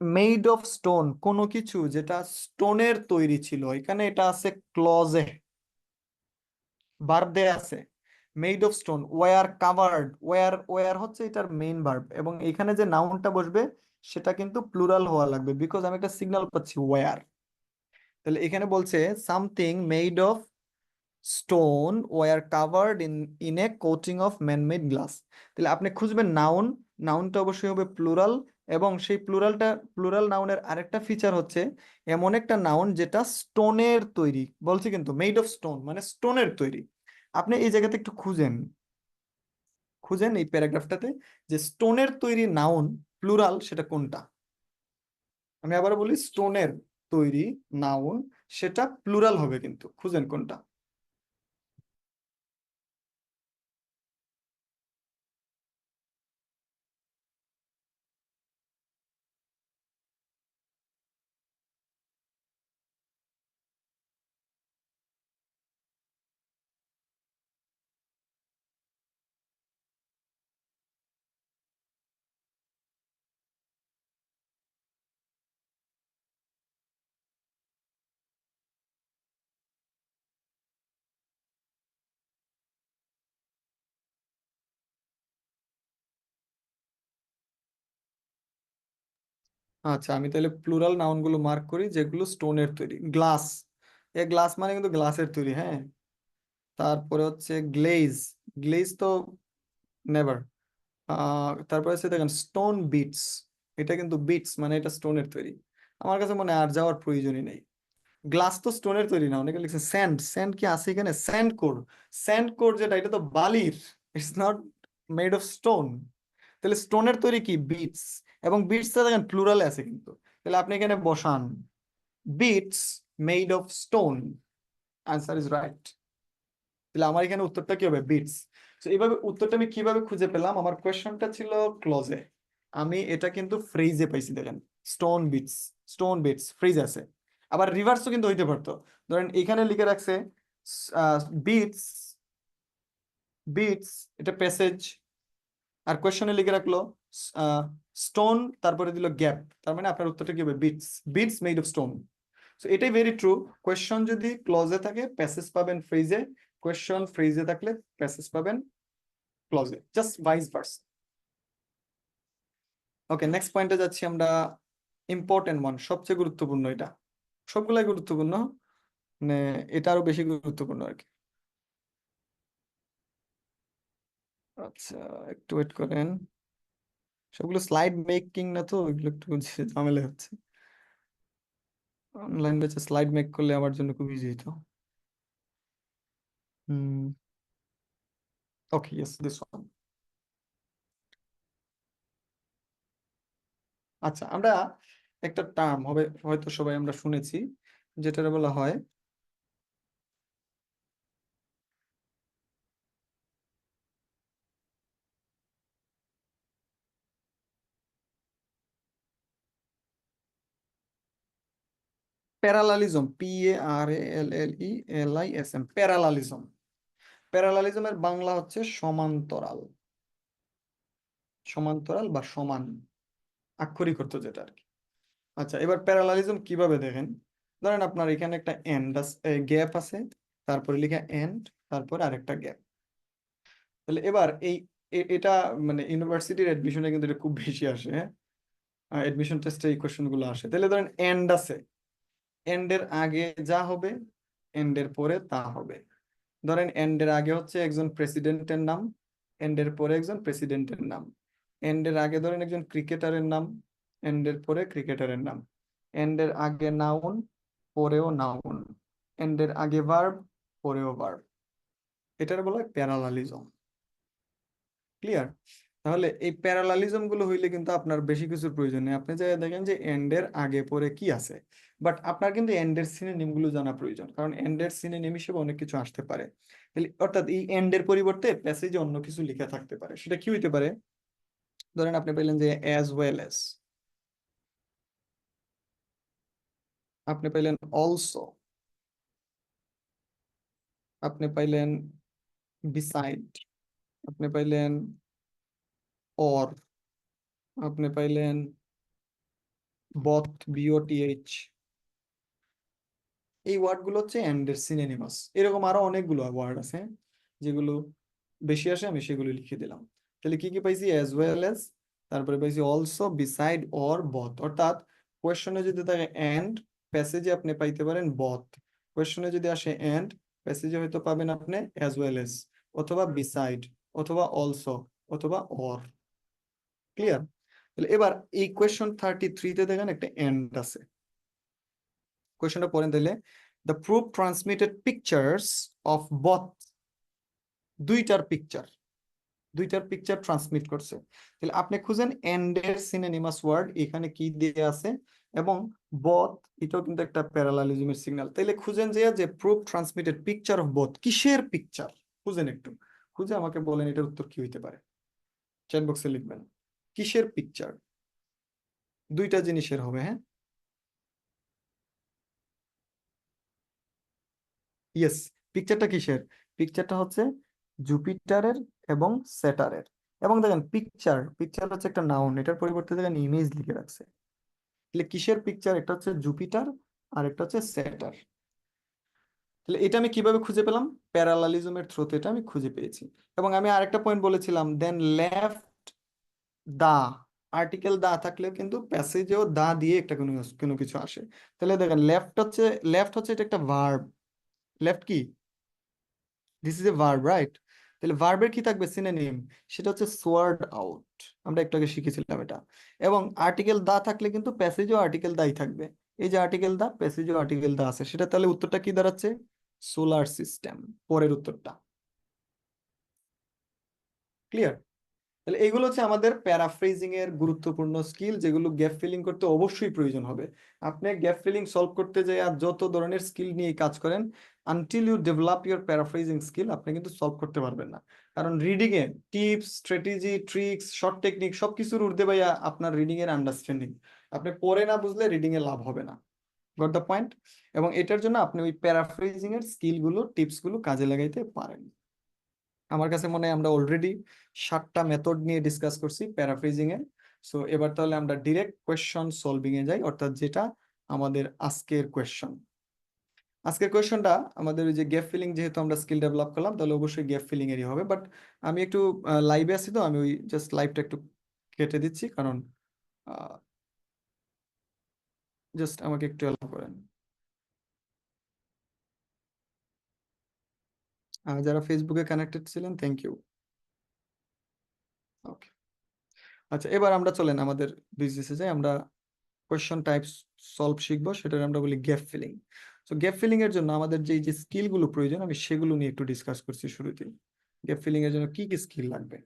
মেড অফ স্টোন, কোনো কিছু যেটা স্টোনের তৈরি ছিল, এখানে এটা আছে ক্লজে, ভার্ব দেয়া আছে made of stone, were covered. Were হচ্ছে এটার মেইন ভার্ব, এবং এখানে যে নাউনটা বসবে সেটা কিন্তু প্লুরাল হওয়া লাগবে, বিকজ আমি একটা সিগন্যাল পাচ্ছি ওয়ার। তাহলে এখানে বলছে something made of stone were covered in a coating of manmade glass. তাহলে আপনি খুঁজবেন নাউন, নাউনটা অবশ্যই হবে প্লুরাল, এবং সেই প্লুরাল নাউনের আরেকটা ফিচার হচ্ছে এমন একটা নাউন যেটা স্টোনের তৈরি। বলছি কিন্তু মেড অফ স্টোন মানে স্টোনের তৈরি। আপনি এই জায়গাতে একটু খুঁজেন, খুঁজেন এই প্যারাগ্রাফটাতে যে স্টোনের তৈরি নাউন প্লুরাল সেটা কোনটা। আমি আবার বলি স্টোনের তৈরি নাউন সেটা প্লুরাল হবে, কিন্তু খুঁজেন কোনটা। আচ্ছা আমি তাহলে প্লুরাল নাউন গুলো মার্ক করি যেগুলো স্টোনের তৈরি। গ্লাস, এ গ্লাস মানে কিন্তু গ্লাসের তৈরি, হ্যাঁ। তারপরে হচ্ছে গ্লেজ, গ্লেজ তো নেভার। তারপরে হচ্ছে দেখেন স্টোন বিটস, এটা কিন্তু বিটস মানে এটা স্টোনের তৈরি। আমার কাছে মনে হয় আর যাওয়ার প্রয়োজনই নেই। গ্লাস তো স্টোনের তৈরি না, অনেকে লিখছে স্যান্ড, স্যান্ড কি আছে এখানে? স্যান্ড কোর, স্যান্ড কোর যেটা এটা তো বালির, it's not made of stone. তাহলে স্টোনের তৈরি কি? বিটস, এবং বিটসটা দেখেন প্লুরালে আছে কিন্তু। তাহলে আপনি এখানে বসান bits made of stone, answer is right. তাহলে আমার এখানে উত্তরটা কি হবে? বিটস। তো এইভাবে উত্তরটা আমি কিভাবে খুঁজে পেলাম? আমার কোয়েশ্চনটা ছিল ক্লজে, আমি এটা কিন্তু ফ্রেজে পাইছি। দেখেন stone bits, stone bits phrase আছে। আবার রিভার্সও কিন্তু হইতে পারতো। ধরেন এখানে লিখে রাখছে বিটস, বিটস এটা প্যাসেজ, আর কোয়েশ্চনে লিখে রাখলো স্টোন, তারপরে দিল গ্যাপ, তার মানে আপনার উত্তরটা কি হবে? Bits, bits made of stone. এটাই ভেরি ট্রু। কোয়েশ্চন যদি ক্লজে থাকে প্যাসেজ পাবেন ফ্রেজে, কোয়েশ্চন ফ্রেজে থাকলে প্যাসেজ পাবেন ক্লজে, জাস্ট ভাইস ভার্সা। ওকে, নেক্সট পয়েন্টে যাচ্ছি আমরা। ইম্পর্টেন্ট ওয়ান, সবচেয়ে গুরুত্বপূর্ণ এটা, সবগুলাই গুরুত্বপূর্ণ, মানে এটা আরো বেশি গুরুত্বপূর্ণ আর কি। আচ্ছা, একটু ওয়েট করেন, সবগুলো স্লাইড মেকিং না তো, এগুলো একটু ঝামেলা হচ্ছে। অনলাইন বেচে স্লাইড মেক করলে আমার জন্য খুব ইজি হতো। হুম, ওকে, ইয়েস, দিস ওয়ান। আচ্ছা, আমরা একটা টার্ম হবে, হয়তো সবাই আমরা শুনেছি, যেটা বলা হয় প্যারালালিজম, PARALLELISM, প্যারালালিজম। প্যারালালিজমের বাংলা হচ্ছে সমান্তরাল, সমান্তরাল বা সমান, আক্ষরিক অর্থ যেটা আর কি। আচ্ছা, এবার প্যারালালিজম কিভাবে দেখেন, ধরেন আপনার এখানে একটা এন্ড গ্যাপ আছে, তারপরে লিখা এন্ড, তারপরে আরেকটা গ্যাপ। তাহলে এবার এটা মানে ইউনিভার্সিটির অ্যাডমিশনে কিন্তু এটা খুব বেশি আসে, হ্যাঁ, অ্যাডমিশন টেস্টে এই কোশ্চেন গুলো আসে। তাহলে ধরেন এন্ড আছে, এন্ডের আগে যা হবে এন্ডের পরে তা হবে। ধরেন এন্ডের আগে হচ্ছে একজন প্রেসিডেন্টের নাম, এন্ডের পরে একজন প্রেসিডেন্টের নাম। এন্ডের আগে ধরেন একজন ক্রিকেটারের নাম, এন্ডের পরে ক্রিকেটারের নাম। এন্ডের আগে নাউন, পরেও নাউন। এন্ডের আগে ভার্ব, পরেও ভার্ব। এটার বলা হয় প্যারালালিজম। ক্লিয়ার? তাহলে এই প্যারালালিজম গুলো হইলে কিন্তু আপনার বেশি কিছুর প্রয়োজন নেই, আপনি যে দেখেন যে এন্ডের আগে পরে কি আছে, বাট আপনার কিন্তু এন্ডের সিনোনিম গুলো জানা প্রয়োজন, কারণ এন্ডের সিনোনিম হিসেবে অনেক কিছু আসতে পারে। তাহলে অর্থাৎ এই এন্ডের পরিবর্তে প্যাসেজে অন্য কিছু লেখা থাকতে পারে, সেটা কি হইতে পারে? ধরেন আপনি পেলেন যে অ্যাজ ওয়েল অ্যাজ, আপনি পাইলেন অলসো, আপনি পাইলেন বিসাইড, আপনি পাইলেন অর, আপনি পাইলেন বথ, BOTH। এই ওয়ার্ড গুলো হচ্ছে এন্ড এর সিনোনিমাস। এরকম আরো অনেকগুলো ওয়ার্ড আছে যেগুলো বেশি আসে, আমি সেগুলো লিখে দিলাম। তাহলে কি কি পাইছি? অ্যাজ ওয়েল অ্যাজ, তারপরে পাইছি অলসো, বিসাইড, অর, বথ। অর্থাৎ কোয়েশ্চনে যদি থাকে এন্ড, প্যাসেজে আপনি পাইতে পারেন বথ। কোয়েশ্চনে যদি আসে এন্ড, প্যাসেজে হয়তো পাবেন আপনি অ্যাজ ওয়েল অ্যাজ, অথবা বিসাইড, অথবা অলসো, অথবা অর। ক্লিয়ার? তাহলে এবার এই কোয়েশ্চন 33-তে দেখেন একটা এন্ড আছে। কোয়েশ্চনটা পড়েন তাহলে, the proof transmitted pictures of both, দুইটার পিকচার, দুইটার পিকচার ট্রান্সমিট করছে। তাহলে আপনি খুঁজেন এন্ডের সিনোনিমাস ওয়ার্ড এখানে কি দিয়ে আছে, এবং বথ, এটাও কিন্তু একটা প্যারালালিজমের সিগন্যাল। তাইলে খুঁজেন যে proof transmitted picture of both, কিসের পিকচার? খুঁজেন একটু, খুঁজে আমাকে বলেন এটার উত্তর কি হইতে পারে, চ্যাট বক্সে লিখবেন। কিসের পিকচার? দুইটা জিনিসের হবে, হ্যাঁ। ইয়েস, পিকচারটা কিসের? পিকচারটা হচ্ছে জুপিটারের এবং স্যাটারের। এবং দেখেন পিকচার, পিকচার হচ্ছে একটা নাউন, এটার পরিবর্তে দেখেন ইমেজ লিখে রাখছে। তাহলে কিসের পিকচার? একটা হচ্ছে জুপিটার, আর একটা হচ্ছে স্যাটার। তাহলে এটা আমি কিভাবে খুঁজে পেলাম? প্যারালালিজমের থ্রুতে এটা আমি খুঁজে পেয়েছি। এবং আমি আরেকটা পয়েন্ট বলেছিলাম, দেন লেফট দা, আর্টিকেল দা থাকলেও কিন্তু প্যাসেজেও দা দিয়ে একটা কোনো কোনো কিছু আসে। তাহলে দেখেন লেফট হচ্ছে এটা একটা ভার্ব। লেফট কি? This is a verb, right? তাহলে ভার্বের কি থাকবে সিনোনিম? সেটা হচ্ছে সোয়ার্ড আউট, আমরা একটু আগে শিখেছিলাম এটা। এবং আর্টিকেল দা থাকলে কিন্তু প্যাসেজও আর্টিকেল দাই থাকবে। এই যে আর্টিকেল দা, প্যাসেজও আর্টিকেল দা আছে, সেটা তাহলে উত্তরটা কি দাঁড়াচ্ছে? সোলার সিস্টেম, পরের উত্তরটা। ক্লিয়ার? তাহলে এইগুলো হচ্ছে আমাদের প্যারাফ্রেজিং এর গুরুত্বপূর্ণ স্কিল, যেগুলো গ্যাপ ফিলিং করতে অবশ্যই প্রয়োজন হবে। আপনি গ্যাপ ফিলিং সলভ করতে যাই আর যত ধরনের স্কিল নিয়ে কাজ করেন, until you develop your paraphrasing skill, আপনি কিন্তু সলভ করতে পারবেন না। কারণ রিডিং এ tips, strategy, tricks, short technique সবকিছুর ঊর্ধ্বে ভাইয়া আপনার রিডিং এর আন্ডারস্ট্যান্ডিং। আপনি পড়ে না বুঝলে রিডিং এ লাভ হবে না। Got the point? এবং এটার জন্য আপনি ওই প্যারাফ্রেজিং এর স্কিল গুলো, টিপস গুলো কাজে লাগাইতে পারেন। আমার কাছে মনে হয় আমরা অলরেডি 7টা মেথড নিয়ে ডিসকাস করছি প্যারাফ্রেজিং এ। সো এবার তাহলে আমরা ডিরেক্ট কোয়েশ্চন সলভিং এ যাই, অর্থাৎ যেটা আমাদের আজকের কোয়েশ্চন। আজকের কোয়েশ্চনটা আমাদের ওই যে গ্যাপ ফিলিং, যেহেতু আমরা স্কিল ডেভেলপ করলাম তাহলে অবশ্যই গ্যাপ ফিলিং এরই হবে, বাট আমি একটু লাইভে আছি তো আমি ওই জাস্ট লাইভটা একটু কেটে দিচ্ছি, কারণ জাস্ট আমাকে একটু হেল্প করেন। যারা ফেসবুকে কানেক্টেড ছিলেন, থ্যাংক ইউ। ওকে, আচ্ছা এবার আমরা চলেন আমাদের বিজনেসে যাই। আমরা কোয়েশ্চন টাইপস সলভ শিখবো, সেটার আমরা বলি গ্যাপ ফিলিং। তো গ্যাপ ফিলিং এর জন্য আমাদের যে স্কিল গুলো প্রয়োজন আমি সেগুলো নিয়ে একটু ডিসকাস করছি শুরুতে। গ্যাপ ফিলিং এর জন্য কি কি স্কিল লাগবে?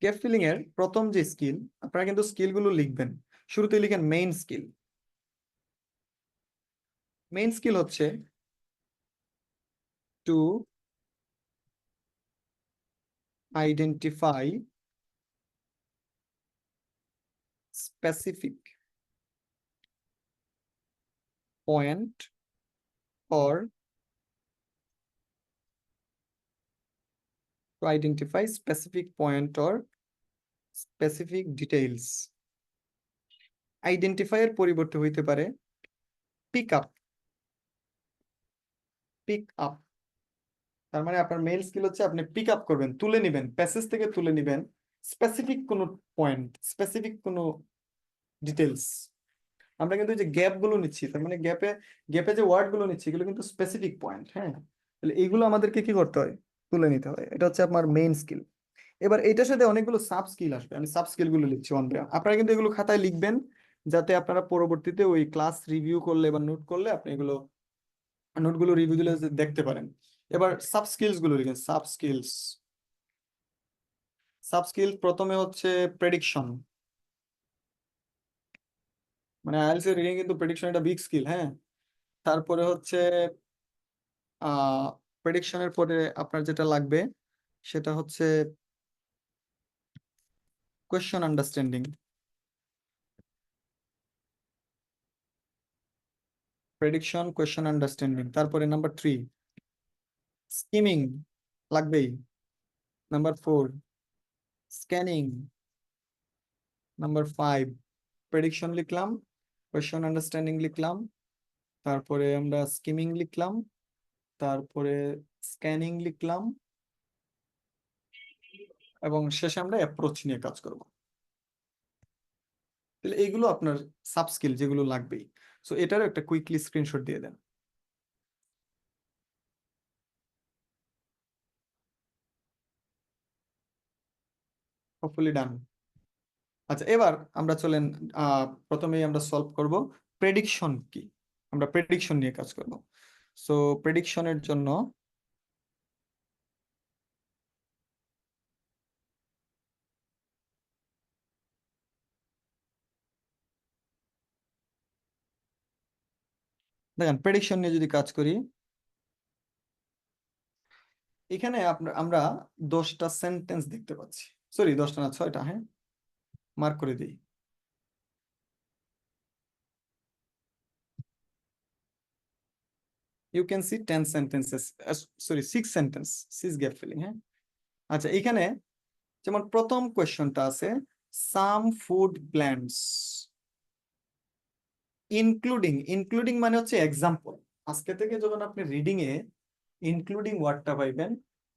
গ্যাপ ফিলিং এর প্রথম যে স্কিল, আপনারা কিন্তু স্কিল গুলো লিখবেন, শুরুতে লিখেন মেইন স্কিল। মেইন স্কিল হচ্ছে to identify specific point or to identify specific point or specific details. Identify এর পরিবর্তে হইতে পারে পিক আপ। পিক আপ তার মানে আপনার মেইন স্কিল হচ্ছে আপনি পিক আপ করবেন, তুলে নিবেন, প্যাসেজ থেকে তুলে নিবেন স্পেসিফিক কোনো পয়েন্ট, স্পেসিফিক কোনো ডিটেলস। আমরা কিন্তু যে গ্যাপ গুলো নিচ্ছি, তার মানে গ্যাপে গ্যাপে যে ওয়ার্ড গুলো নিচ্ছি এগুলো কিন্তু স্পেসিফিক পয়েন্ট। হ্যাঁ, তাহলে এইগুলো আমাদেরকে কি করতে হয়? তুলে নিতে হয়। এটা হচ্ছে আপনার মেইন স্কিল। এবার এটার সাথে অনেকগুলো সাব স্কিল আসবে, আমি সাব স্কিল গুলো লিখছি ওয়ান বাই ওয়ান। আপনারা কিন্তু এগুলো খাতায় লিখবেন, যাতে আপনারা পরবর্তীতে ওই ক্লাস রিভিউ করলে বা নোট করলে আপনি এগুলো নোটগুলো রিভিউ দিলে দেখতে পারেন। এবার সাব স্কিলস গুলো লিখেন। সাব স্কিলস, সাব স্কিল প্রথমে হচ্ছে প্রেডিকশন। মানে আইএলটিএস এর রিডিং কিন্তু প্রেডিকশন একটা বিগ স্কিল। হ্যাঁ, তারপরে হচ্ছে প্রেডিকশনের পরে আপনার যেটা লাগবে সেটা হচ্ছে question understanding. Prediction, question understanding. তারপরে নাম্বার 3 স্কিমিং লাগবেই। Number 4 scanning. নাম্বার 5 প্রেডিকশন লিখলাম, কোয়েশ্চন আন্ডারস্ট্যান্ডিং লিখলাম, তারপরে আমরা স্কিমিং লিখলাম, তারপরে স্ক্যানিং লিখলাম, এবং শেষে আমরা অ্যাপ্রোচ নিয়ে কাজ করব। তাহলে এইগুলো আপনার সাব স্কিল যেগুলো লাগবেই। সো এটারও একটা কুইকলি স্ক্রিনশট দিয়ে দেন। হোপফুলি ডান। আচ্ছা এবার আমরা চলেন, প্রথমেই আমরা সলভ করব প্রেডিকশন কি। আমরা প্রেডিকশন নিয়ে কাজ করব। সো প্রেডিকশনের জন্য দেখেন, প্রেডিকশন নিয়ে যদি কাজ করি, এখানে আমরা 10টা সেন্টেন্স দেখতে পাচ্ছি। সরি, 10টা না, 6টা। হ্যাঁ, মার্ক করে দিই। You can see 10 sentences, sorry 6 sentence, 6 gap filling. হ্যাঁ, আচ্ছা এখানে যেমন প্রথম কোয়েশ্চনটা আছে some food plants including. Including মানে হচ্ছে এক্সাম্পল। আজকে থেকে যখন আপনি রিডিং এ ইনক্লুডিং ওয়ার্ডটা পাইবেন,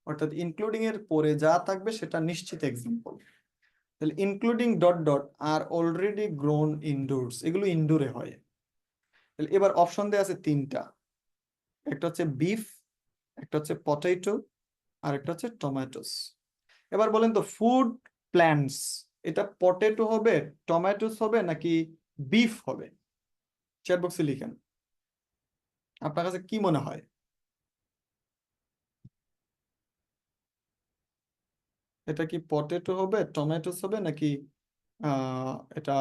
অর্থাৎ ইনক্লুডিং এর পরে যা থাকবে সেটা নিশ্চিত এক্সাম্পল। তাহলে ইনক্লুডিং ডট ডট আর অলরেডি গ্রোন ইনডোরস, এগুলো ইনডোরে হয়। তাহলে এবার অপশন দেওয়া আছে 3টা, একটা হচ্ছে বিফ, একটা হচ্ছে পটেটো, আর একটা হচ্ছে টমেটোস। এবার বলেন তো ফুড প্ল্যান্টস, এটা পটেটো হবে, টমেটোস হবে, নাকি বিফ হবে? চ্যাট বক্সে লিখেন, আপনার কাছে কি মনে হয়? এটা কি পটেটো হবে, টমেটোস হবে, নাকি এটা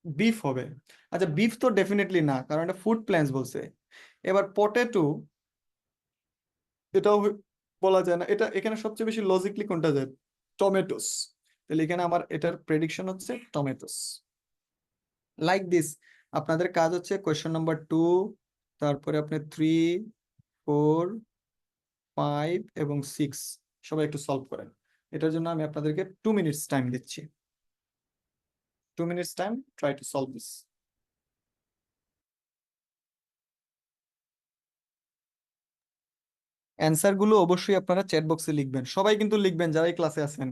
বিফ হবে? আচ্ছা বিফ তো ডেফিনেটলি না, কারণ এটা ফুড প্ল্যান্টস বলছে। এবার পটেটো, এটাও বলা যায় না। এটা এখানে সবচেয়ে বেশি লজিকলি কোনটা যায়? টমেটোস। তাহলে এখানে আমার এটার প্রেডিকশন হচ্ছে টমেটোস। লাইক দিস, আপনাদের কাজ হচ্ছে কোয়েশ্চন নাম্বার 2, তারপরে আপনি 3, 4, 5 এবং 6 সবাই একটু সলভ করেন। এটার জন্য আমি আপনাদেরকে 2 মিনিটস টাইম দিচ্ছি। 2 minutes time, try to solve this. Answer গুলো অবশ্যই আপনারা চ্যাট বক্সে লিখবেন, সবাই কিন্তু লিখবেন যারাই ক্লাসে আছেন।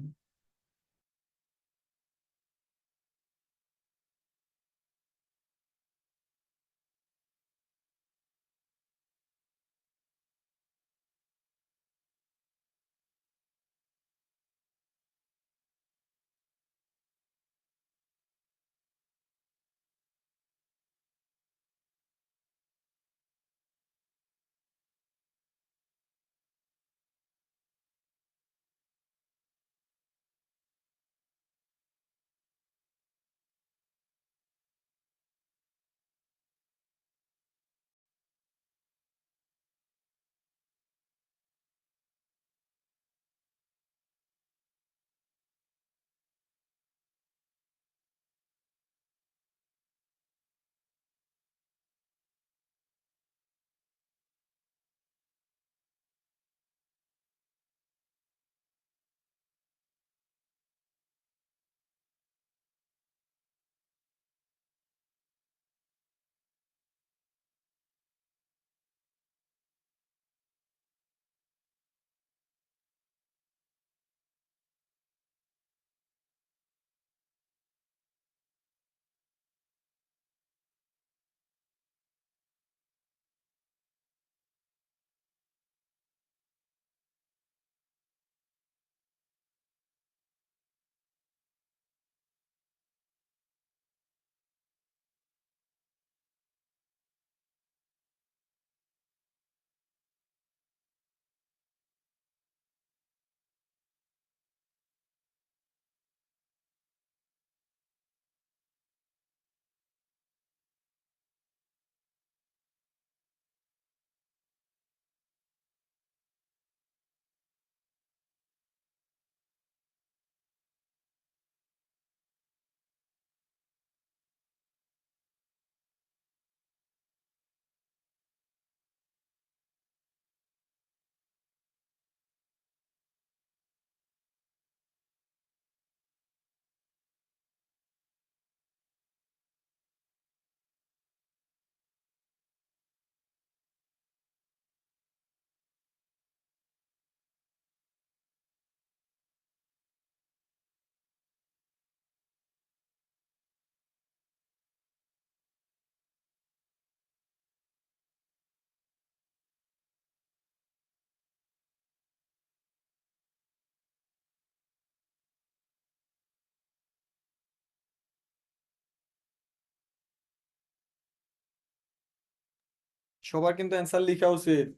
সবার কিন্তু অ্যান্সার লেখা উচিত।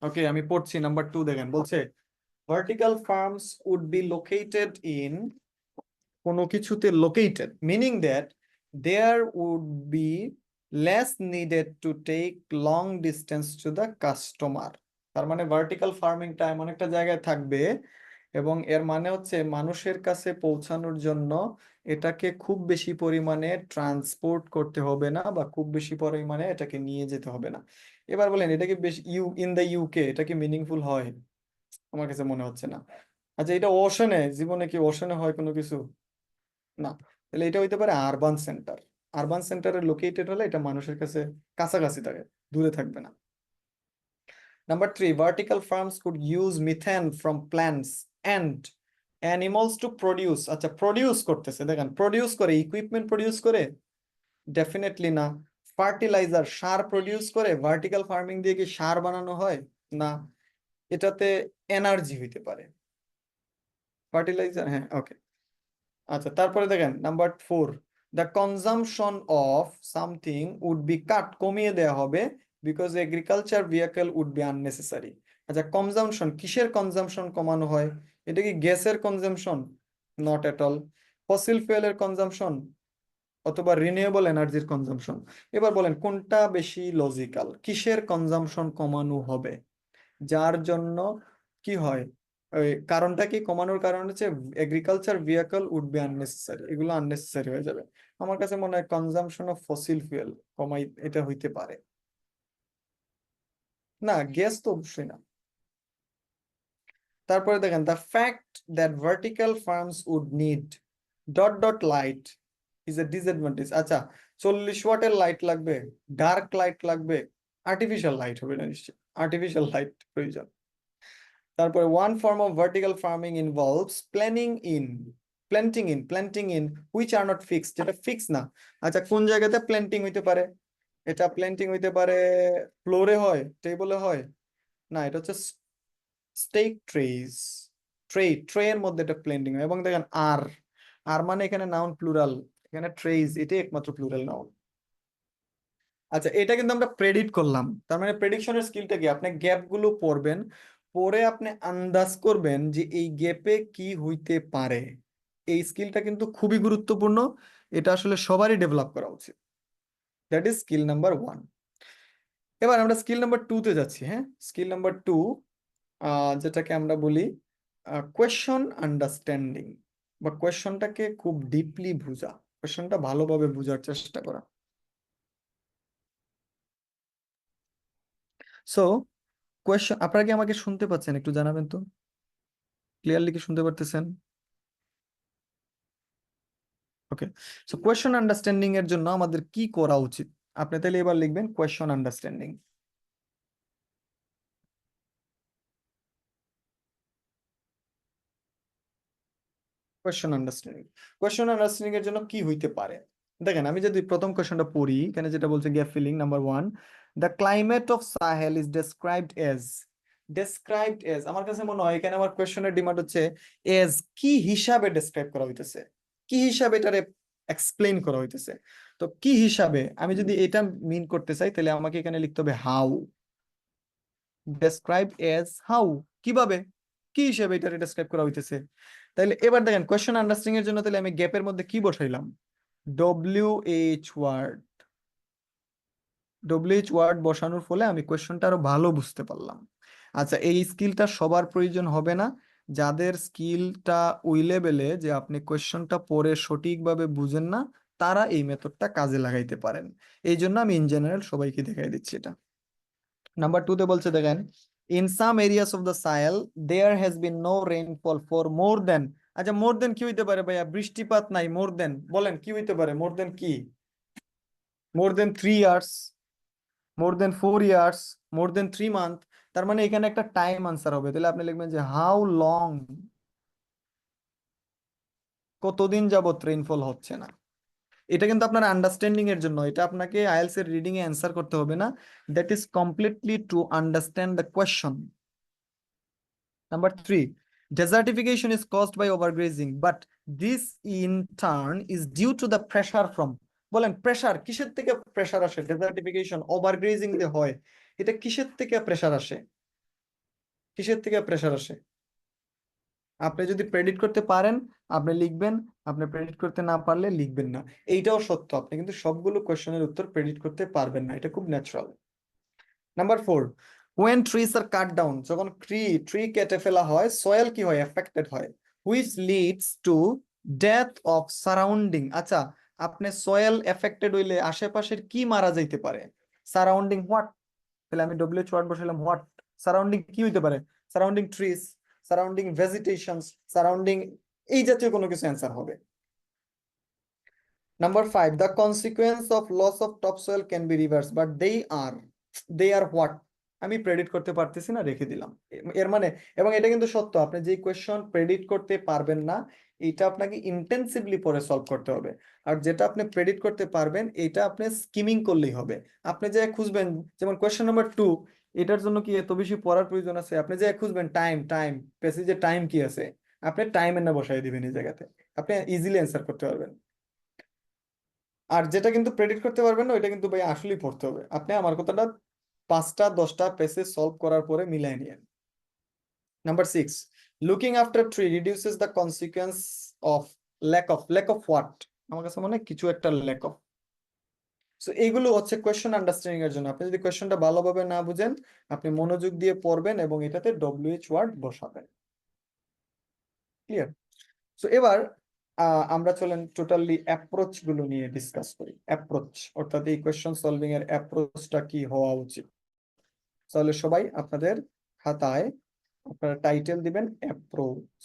ওকে, আমি পড়ছি। নাম্বার 2 দেখেন, বলছে vertical farms would be located in, কোনো কিছুতে located meaning that there would be less needed to take long distance to the customer. তার মানে ভার্টিক্যাল ফার্মিংটা এমন একটা জায়গায় থাকবে, এবং এর মানে হচ্ছে মানুষের কাছে পৌঁছানোর জন্য এটাকে খুব বেশি পরিমাণে ট্রান্সপোর্ট করতে হবে না, বা খুব বেশি পরিমাণে এটাকে নিয়ে যেতে হবে না। এবার বলেন, এটা কি বেশ ইন দ্য ইউকে এটা কি মিনিংফুল হয়? আমার কাছে মনে হচ্ছে না। আচ্ছা, এটা ওশনে, জীবনে কি ওশনে হয় কোনো কিছু? না। তাহলে এটা হইতে পারে আরবান সেন্টার। আরবান সেন্টারে লোকেটেড হলে এটা মানুষের কাছে কাছাকাছি থাকে, দূরে থাকবে না। Number 3, vertical farms could use methane from plants and animals to produce. আচ্ছা, প্রডিউস করতেছে, দেখেন প্রডিউস করে, ইকুইপমেন্ট প্রডিউস করে? ডেফিনেটলি না। ফার্টিলাইজার, সার প্রডিউস করে? ভার্টিক্যাল ফার্মিং দিয়ে কি সার বানানো হয়? না। এটাতে এনার্জি হইতে পারে। ফার্টিলাইজার, হ্যাঁ, ওকে। আচ্ছা, তারপরে দেখেন number 4, the consumption of something would be cut, কমিয়ে দেওয়া হবে, because agriculture vehicle would be unnecessary. আচ্ছা, কনজামশন, কিসের কনজামশন কমানো হয়? এটা কি গ্যাসের consumption? Not at all. Fossil ফুয়েলের কনজামশন, অথবা রিনিউয়েবল এনার্জির কনজামশন? এবার বলেন কোনটা বেশি লজিক্যাল, কিসের কনজামশন কমানো হবে? যার জন্য কি হয়, ওই কারণটা কি, কমানোর কারণ হচ্ছে agriculture vehicle would be unnecessary, এগুলো আননেসেসারি হয়ে যাবে। আমার কাছে মনে হয় কনজাম্পশন অফ ফসিল ফুয়েল কমাই, এটা হইতে পারে। না, গ্যাস তো অবশ্যই না। তারপরে দেখেন the fact that vertical farms would need dot light is a disadvantage। আচ্ছা 40 ওয়াটের লাইট লাগবে, ডার্ক লাইট লাগবে, আর্টিফিশিয়াল লাইট হবে না নিশ্চয়ই, আর্টিফিশিয়াল লাইট প্রয়োজন। তারপরে one form of vertical farming involves planting in which are not fixed, যেটা ফিক্স না। আচ্ছা কোন জায়গাতে প্ল্যান্টিং হইতে পারে? এটা প্ল্যান্টিং হইতে পারে ফ্লোরে হয়, টেবলে হয় না, এটা হচ্ছে স্টেক ট্রে এর মধ্যে এটা প্ল্যান্টিং হয়। এবং দেখেন আর আর মানে এখানে নাউন প্লুরাল, এখানে ট্রেজ এটাই একমাত্র প্লুরাল নাউন। আচ্ছা এটা কিন্তু আমরা প্রেডিক্ট করলাম, তার মানে প্রেডিকশনের স্কিলটা কি? আপনি গ্যাপ গুলো পড়বেন, পরে আপনি আন্দাজ করবেন যে এই গ্যাপে কি হইতে পারে। এই স্কিলটা কিন্তু খুবই গুরুত্বপূর্ণ, এটা আসলে সবারই ডেভেলপ করা উচিত। That is skill number 1। এবার আমরা স্কিল নাম্বার 2 তে যাচ্ছি। হ্যাঁ, স্কিল নাম্বার 2 যেটাকে আমরা বলি কোয়েশ্চন আন্ডারস্ট্যান্ডিং, বা কোয়েশ্চনটাকে খুব ডিপলি বুঝা, কোয়েশ্চনটা ভালোভাবে বুঝার চেষ্টা করা। সো কোয়েশ্চন, আপনারা কি আমাকে শুনতে পাচ্ছেন? একটু জানাবেন তো, ক্লিয়ারলি কি শুনতে পারতেছেন? ওকে। সো কোয়েশ্চন আন্ডারস্ট্যান্ডিং এর জন্য আমাদের কি করা উচিত? আপনি তাহলে এবার লিখবেন কোয়েশ্চন আন্ডারস্ট্যান্ডিং। কোয়েশ্চন আন্ডারস্ট্যান্ডিং এর জন্য কি হইতে পারে? দেখেন আমি যদি প্রথম কোয়েশ্চনটা পড়ি, এখানে যেটা বলছে gap filling number 1, the climate of Sahel is described as. আমার কাছে মনে হয় এখানে আমার কোয়েশ্চনের ডিমান্ড হচ্ছে এজ কি হিসাবে ডেসক্রাইব করা হইতেছে, কি হিসাবে এটারে এক্সপ্লেইন করা হইতেছে। তো কি হিসাবে আমি যদি এটা মিন করতে চাই, তাহলে আমাকে এখানে লিখতে হবে হাউ, ডেসক্রাইব এজ হাউ, কিভাবে, কি হিসেবে এটা ডেসক্রাইব করা হইতেছে। তাহলে এবার দেখেন কোয়েশ্চন আন্ডারস্ট্যান্ডিং এর জন্য তাহলে আমি গ্যাপের মধ্যে কি বসাইলাম? ডব্লিউ এইচ ওয়ার্ড বসানোর ফলে আমি কোয়েশ্চনটা আরো ভালো বুঝতে পারলাম। আচ্ছা এই স্কিলটা সবার প্রয়োজন হবে না, যাদের স্কিলটা ওই লেভেলে যে আপনি কোয়েশ্চনটা পড়ে সঠিকভাবে বুঝেন না, তারা এই মেথডটা কাজে লাগাইতে পারেন। এই জন্য আমি ইন জেনারেল সবাইকে দেখাই দিচ্ছি এটা। নাম্বার 2 তে বলছে দেখেন in some areas of the Sahel there has been no rainfall for more than. আচ্ছা মোর দেন কি হইতে পারে ভাইয়া? বৃষ্টিপাত নাই, মোর দেন বলেন কি হইতে পারে? মোর দেন কি? মোর দেন 3 ইয়ার্স, মোর দেন 4 ইয়ার্স, মোর দেন 3 মান্থ। তার মানে এখানে একটা টাইম আনসার হবে, তাহলে আপনি লিখবেন যে হাউ লং, কতদিন যাবত রেইনফল হচ্ছে না। এটা কিন্তু আপনার আন্ডারস্ট্যান্ডিং এর জন্য, এটা আপনাকে আইএলটিএস এর রিডিং এ অ্যান্সার করতে হবে না, that is completely to understand the question. Number 3, desertification is caused by overgrazing, but this in turn is due to the pressure from। বলেন প্রেসার কিসের থেকে প্রেসার আসে? ডেজার্টিফিকেশন ওভারগ্রেজিং যে হয়, এটা কিসের থেকে প্রেসার আসে? কিসের থেকে প্রেসার আসে? আপনি যদি প্রেডিক্ট করতে পারেন আপনি লিখবেন, আপনি প্রেডিক্ট করতে না পারলে লিখবেন না। এইটাও সত্য, আপনি কিন্তু সবগুলো কোয়েশ্চেনের উত্তর প্রেডিক্ট করতে পারবেন না, এটা খুব natural. Number 4, when trees are cut down, যখন ট্রি কেটে ফেলা হয়, সয়েল কি হয়? এফেক্টেড হয়, which leads to death of surrounding। আচ্ছা আপনি সয়েল এফেক্টেড হইলে আশেপাশের কি মারা যাইতে পারে? Surrounding what? তাহলে আমি ডব্লিউএইচ ওয়ার্ড বসালাম হোয়াট। সারাউন্ডিং কি হইতে পারে? সারাউন্ডিং ট্রিজ, সারাউন্ডিং ভেজিটেশনস, সারাউন্ডিং এই জাতীয় কোনো কিছু অ্যান্সার হবে। Number 5, the consequence of loss of topsoil can be reversed, but they are what? আমি প্রেডিক্ট করতে পারতেছি না, রেখে দিলাম। এর মানে, এবং এটা কিন্তু সত্য, আপনি যে কোয়েশ্চন প্রেডিক্ট করতে পারবেন না এটা আপনাকে ইন্টেন্সিভলি পরে সলভ করতে হবে। আর যেটা আপনি প্রেডিক্ট করতে পারবেন এটা আপনি স্কিমিং করলেই হবে। আপনি যে খুঁজবেন, যেমন কোয়েশ্চন নাম্বার 2, এটার জন্য কি এত বেশি পড়ার প্রয়োজন আছে? আপনি যে খুঁজবেন টাইম প্যাসেজে টাইম কি আছে, আপনি টাইম এর না বসাই দিবেন এই জায়গাতে, আপনি ইজিলি অ্যান্সার করতে পারবেন। আর যেটা কিন্তু প্রেডিক্ট করতে পারবেন না ওইটা কিন্তু ভাই আসলেই পড়তে হবে। আপনি আমার কথাটা 5টা 10টা পেসেজ সলভ করার পরে মিলাই নিয়েন। Number 6, looking after tree reduces the consequence of lack of what? আমার কাছে মনে হয় কিছু একটা ল্যাক অফ। সো এইগুলো হচ্ছে কোয়েশ্চন আন্ডারস্ট্যান্ডিং এর জন্য। আপনি যদি কোয়েশ্চনটা ভালোভাবে না বুঝেন, আপনি মনোযোগ দিয়ে পড়বেন এবং এটাতে ডব্লিউএইচ ওয়ার্ড বসাবেন। ক্লিয়ার? সো এবার আমরা চলেন টোটালি অ্যাপ্রোচ গুলো নিয়ে ডিসকাস করি। অ্যাপ্রোচ অর্থাৎ এই কোয়েশ্চন সলভিং এর অ্যাপ্রোচটা কি হওয়া উচিত। তাহলে সবাই আপনাদের খাতায় আপনারা টাইটেল দিবেন অ্যাপ্রোচ।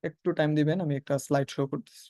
একটু টাইম দিবেন, আমি একটা স্লাইড শো করতেছি।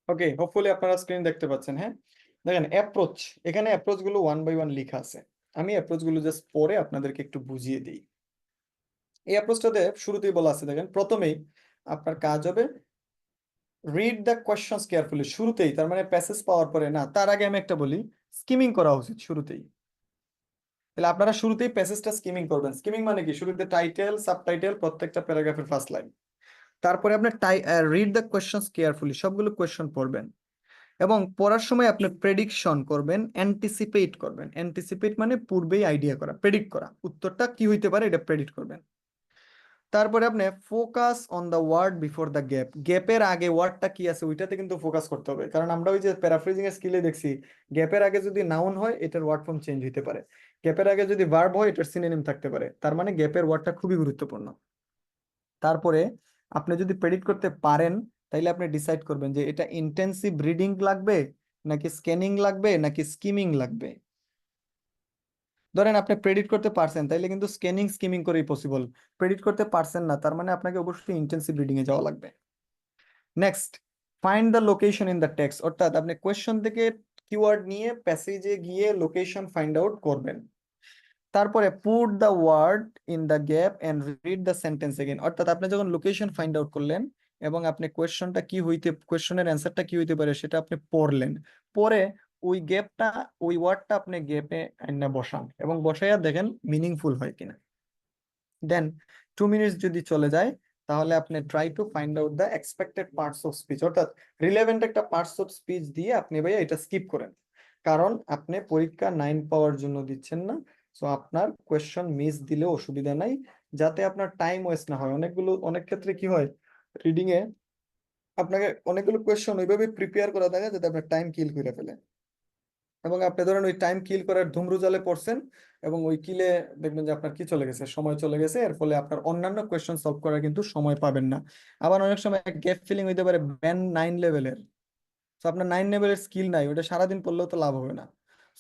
ওকে, হোপফুলি আপনারা স্ক্রিন দেখতে পাচ্ছেন। হ্যাঁ, দেখেন অ্যাপ্রোচ, এখানে অ্যাপ্রোচ গুলো ওয়ান বাই ওয়ান লেখা আছে। আমি অ্যাপ্রোচ গুলো জাস্ট পরে আপনাদেরকে একটু বুঝিয়ে দিই। এই অ্যাপ্রোচটাতে শুরুতেই বলা আছে, দেখেন প্রথমেই আপনার কাজ হবে রিড দ্য কোয়েশ্চনস কেয়ারফুলি। শুরুতেই, তার মানে প্যাসেজ পাওয়ার পরে না, তার আগে আমি একটা বলি, স্কিমিং করা উচিত শুরুতেই। তাহলে আপনারা শুরুতেই প্যাসেজটা স্কিমিং করবেন। স্কিমিং মানে কি, শুরুতে টাইটেল, সাবটাইটেল, প্রত্যেকটা প্যারাগ্রাফের ফার্স্ট লাইন, তারপরে আপনার রিড দ্য কোয়েশ্চনস কেয়ারফুলি, সবগুলো কোয়েশ্চন পড়বেন। এবং পড়ার সময় আপনি প্রেডিকশন করবেন, অ্যান্টিসিপেট করবেন। অ্যান্টিসিপেট মানে পূর্বেই আইডিয়া করা, প্রেডিক্ট করা, উত্তরটা কি হইতে পারে এটা প্রেডিক্ট করবেন। তারপরে আপনি focus on the word before the gap, গ্যাপের আগে ওয়ার্ডটা কি আছে ওইটাতে কিন্তু ফোকাস করতে হবে। কারণ আমরা ওই যে প্যারাফ্রেজিং এর স্কিলে দেখছি, গ্যাপের আগে যদি নাউন হয় এটার ওয়ার্ড ফর্ম চেঞ্জ হতে পারে, গ্যাপের আগে যদি ভার্ব হয় এটার সিনোনিম থাকতে পারে, তার মানে গ্যাপের ওয়ার্ডটা খুবই গুরুত্বপূর্ণ। তারপরে আপনি যদি প্রেডিক্ট করতে পারেন, তাইলে আপনি ডিসাইড করবেন যে এটা ইন্টেন্সিভ রিডিং লাগবে, নাকি স্ক্যানিং লাগবে, নাকি স্কিমিং লাগবে। ধরেন আপনি প্রেডিক্ট করতে পারছেন, তাইলে কিন্তু স্ক্যানিং স্কিমিং করেই পসিবল। প্রেডিক্ট করতে পারছেন না, তার মানে আপনাকে অবশ্যই ইন্টেন্সিভ রিডিং এ যাওয়া লাগবে। Next, find the location in the text, অর্থাৎ আপনি কোয়েশ্চন থেকে কিওয়ার্ড নিয়ে প্যাসেজে গিয়ে লোকেশন ফাইন্ড আউট করবেন। তারপরে put the word in the gap and read the sentence again, অর্থাৎ আপনি যখন লোকেশন ফাইন্ড আউট করলেন এবং আপনি কোয়েশ্চনটা কি হইতে, কোয়েশ্চনের অ্যান্সারটা কি হইতে পারে সেটা আপনি পড়লেন, পরে ওই গ্যাপটা, ওই ওয়ার্ডটা আপনি গ্যাপে আইনা বসান এবং বসাইয়া দেখেন মিনিংফুল হয় কিনা। দেন 2 মিনিটস যদি চলে যায়, তাহলে আপনি try to find out the expected parts of speech, অর্থাৎ রিলেভেন্ট একটা পার্টস অফ স্পিচ দিয়ে আপনি ভাইয়া এটা স্কিপ করেন। কারণ আপনি পরীক্ষা 9 পাওয়ার জন্য দিচ্ছেন না। সো আপনার কোয়েশ্চন মিস দিলেও অসুবিধা নাই, যাতে আপনার টাইম ওয়েস্ট না হয়। অনেক ক্ষেত্রে কি হয়, রিডিং এ আপনাকে অনেকগুলো কোয়েশ্চন ওইভাবে প্রিপেয়ার করা থাকে যাতে আপনার টাইম কিল করে ফেলে, এবং আপনি ধরেন ওই টাইম কিল করার ধুমরুজালে পড়ছেন এবং ওই কিলে দেখবেন যে আপনার কি চলে গেছে, সময় চলে গেছে, এর ফলে আপনার অন্যান্য কোয়েশ্চন সলভ করার কিন্তু সময় পাবেন না। আবার অনেক সময় গ্যাপ ফিলিং হইতে পারে ব্যান্ড 9 লেভেলের, তো আপনার 9 লেভেলের স্কিল নাই, ওটা সারাদিন পড়লেও তো লাভ হবে না।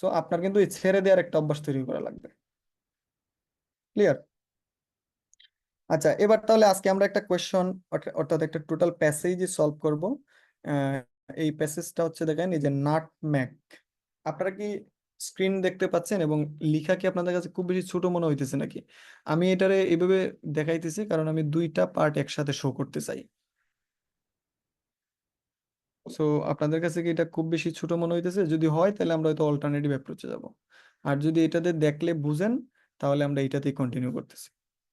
সো আপনার কিন্তু এই ছেড়ে দেওয়ার একটা অভ্যাস তৈরি করা লাগবে। ক্লিয়ার? আচ্ছা, এবার তাহলে আজকে আমরা একটা কোয়েশ্চন, অর্থাৎ একটা টোটাল প্যাসেজ সলভ করব। আহ, এই প্যাসেজটা হচ্ছে, দেখেন এই যে নাটমেগ, আপনারা কি স্ক্রিন দেখতে পাচ্ছেন এবং লেখা কি আপনাদের কাছে খুব বেশি ছোট মনে হইতেছে নাকি? আমি এটারে এইভাবে দেখাইতেছি কারণ আমি দুইটা পার্ট একসাথে শো করতে চাই। সো আপনাদের কাছে কি এটা খুব বেশি ছোট মনে হইতেছে? যদি হয় তাহলে আমরা হয়তো অল্টারনেটিভ অ্যাপ্রোচে যাব, আর যদি এটাতে দেখলে বুঝেন তাহলে আমরা এটাতেই কন্টিনিউ করতেছি।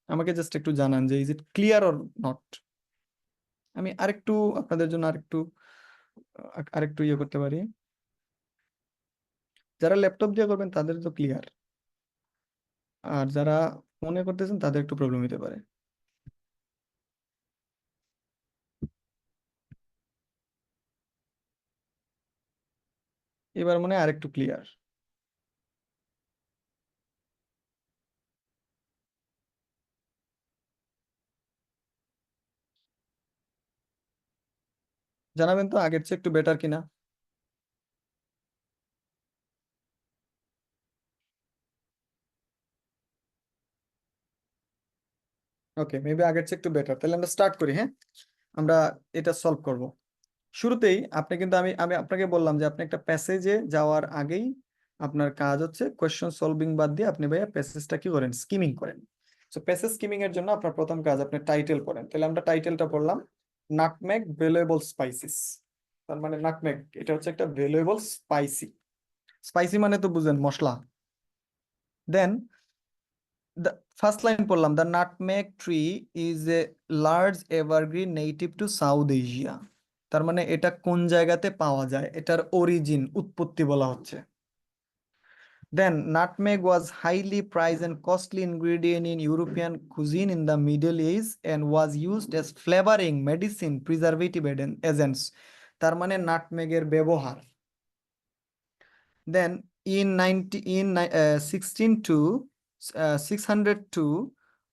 আমাকে জাস্ট একটু জানান যে is it clear or not. আমি আরেকটু আপনাদের জন্য আরেকটু আরেকটু ইয়ে করতে পারি। যারা ল্যাপটপ দিয়ে করবেন তাদের তো ক্লিয়ার, আর যারা ফোনে করতেছেন তাদের একটু প্রবলেম হতে পারে। এবার মনে হয় আরেকটু ক্লিয়ার। জানাবেন তো আগের চেয়ে একটু বেটার কিনা। ওকে, মেবি আগের চেয়ে একটু বেটার। তাহলে আমরা স্টার্ট করি। হ্যাঁ, আমরা এটা সলভ করব। শুরুতেই আপনি কিন্তু, আমি আমি আপনাকে বললাম যে আপনি একটা প্যাসেজে যাওয়ার আগেই আপনার কাজ হচ্ছে কোয়েশ্চন সলভিং বাদ দিয়ে আপনি ভাইয়া প্যাসেজটা কি করেন, স্কিমিং করেন। তো প্যাসেজ স্কিমিং এর জন্য আপনার প্রথম কাজ আপনি টাইটেল পড়েন। তাহলে আমরা টাইটেলটা পড়লাম নাটমেগ ভ্যালুয়েবল স্পাইসিস। তার মানে নাটমেগ এটা হচ্ছে একটা ভ্যালুয়েবল স্পাইসি। স্পাইসি মানে তো বুঝেন মশলা। দেন the first line পড়লাম, the nutmeg tree is a large evergreen native to South Asia। তার মানে এটা কোন জায়গাতে পাওয়া যায়, এটার অরিজিন উৎপত্তি বলা হচ্ছে। Then nutmeg was highly prized and costly ingredient in European cuisine in the Middle East and was used as flavoring, medicine, preservative agents। তার মানে নাটমেগের ব্যবহার। Then in 602,